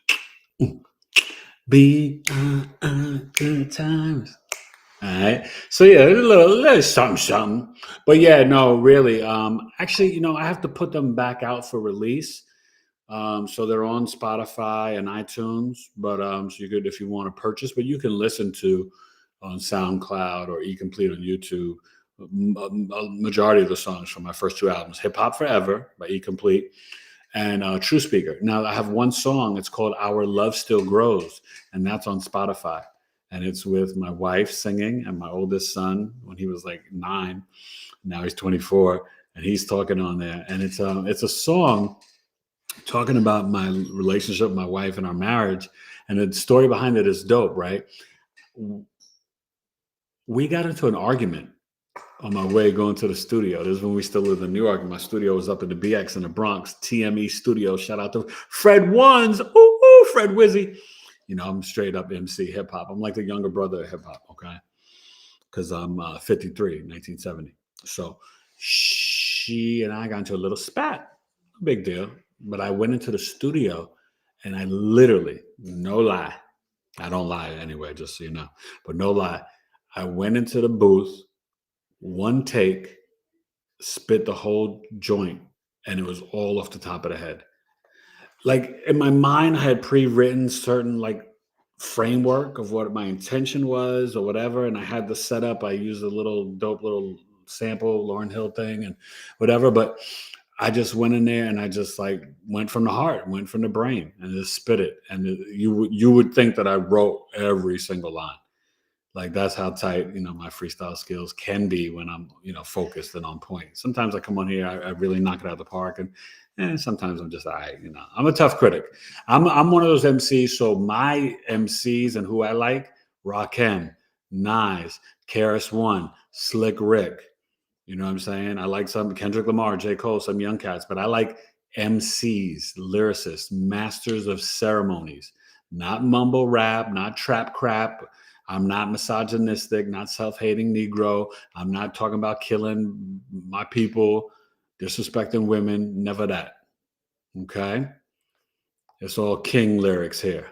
Be good times. All right. So yeah, a little something. But yeah, no, really. Actually, you know, I have to put them back out for release. So they're on Spotify and iTunes, but so you could, if you want to purchase, but you can listen to on SoundCloud or eComplete on YouTube. A majority of the songs from my first 2 albums, Hip Hop Forever by eComplete and True Speaker. Now I have one song, it's called Our Love Still Grows, and that's on Spotify. And it's with my wife singing and my oldest son when he was like 9. Now he's 24 and he's talking on there. And it's a song talking about my relationship with my wife and our marriage. And the story behind it is dope, right? We got into an argument on my way going to the studio. This is when we still lived in New York, and my studio was up in the BX in the Bronx, TME Studio. Shout out to Fred Ones. Ooh, Fred Wizzy. You know, I'm straight up MC hip hop. I'm like the younger brother of hip hop, okay? Because I'm 53, 1970. So she and I got into a little spat. Big deal. But I went into the studio and I literally, no lie, I don't lie anyway, just so you know, but no lie, I went into the booth, one take, spit the whole joint, and it was all off the top of the head. Like in my mind, I had pre-written certain like framework of what my intention was or whatever, and I had the setup. I used a little dope little sample, Lauryn Hill thing and whatever, but I just went in there and I just like went from the heart, went from the brain, and just spit it. And you would think that I wrote every single line. Like that's how tight, you know, my freestyle skills can be when I'm, you know, focused and on point. Sometimes I come on here, I really knock it out of the park, and sometimes I'm just, you know, I'm a tough critic. I'm one of those MCs. So my MCs and who I like, Rakim, Nice, KRS-One, Slick Rick. You know what I'm saying? I like some Kendrick Lamar, J. Cole, some young cats, but I like MCs, lyricists, masters of ceremonies, not mumble rap, not trap crap. I'm not misogynistic, not self-hating Negro. I'm not talking about killing my people, disrespecting women, never that. Okay? It's all king lyrics here.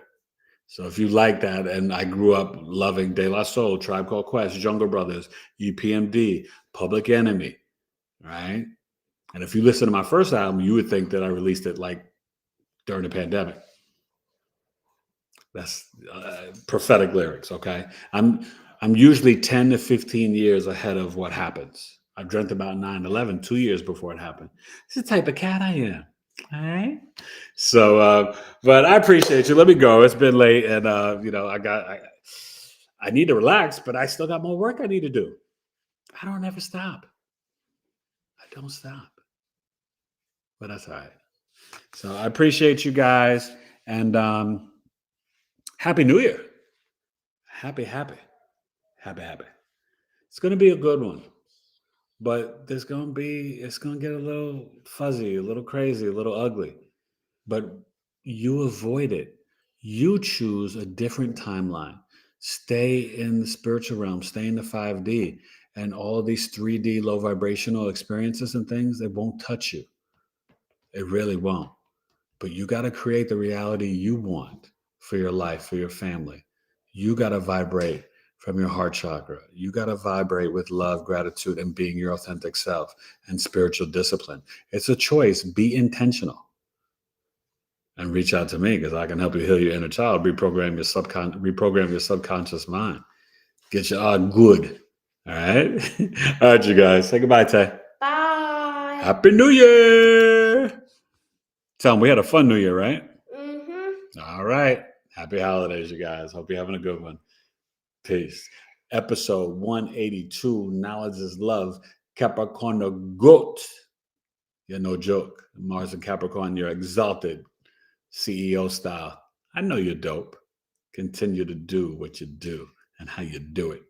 So if you like that, and I grew up loving De La Soul, Tribe Called Quest, Jungle Brothers, EPMD, Public Enemy, right? And if you listen to my first album, you would think that I released it like during the pandemic. That's prophetic lyrics, okay? I'm usually 10 to 15 years ahead of what happens. I dreamt about 9/11 2 years before it happened. It's the type of cat I am. All right. So, but I appreciate you. Let me go. It's been late, and I need to relax, but I still got more work I need to do. I don't ever stop. I don't stop. But that's all right. So I appreciate you guys, and Happy New Year. Happy. It's going to be a good one, but it's going to get a little fuzzy, a little crazy, a little ugly, but you avoid it. You choose a different timeline. Stay in the spiritual realm, stay in the 5D, and all of these 3D low vibrational experiences and things, they won't touch you. It really won't. But you got to create the reality you want for your life, for your family. You got to vibrate from your heart chakra. You got to vibrate with love, gratitude, and being your authentic self and spiritual discipline. It's a choice. Be intentional. And reach out to me, because I can help you heal your inner child, reprogram your subconscious mind. Get you all good. All right? All right, you guys. Say goodbye, Tay. Bye. Happy New Year. Tell them we had a fun New Year, right? Mm-hmm. All right. Happy holidays, you guys. Hope you're having a good one. Peace. Episode 182, Knowledge is Love. Capricorn the GOAT. You're no joke. Mars and Capricorn, you're exalted. CEO style. I know you're dope. Continue to do what you do and how you do it.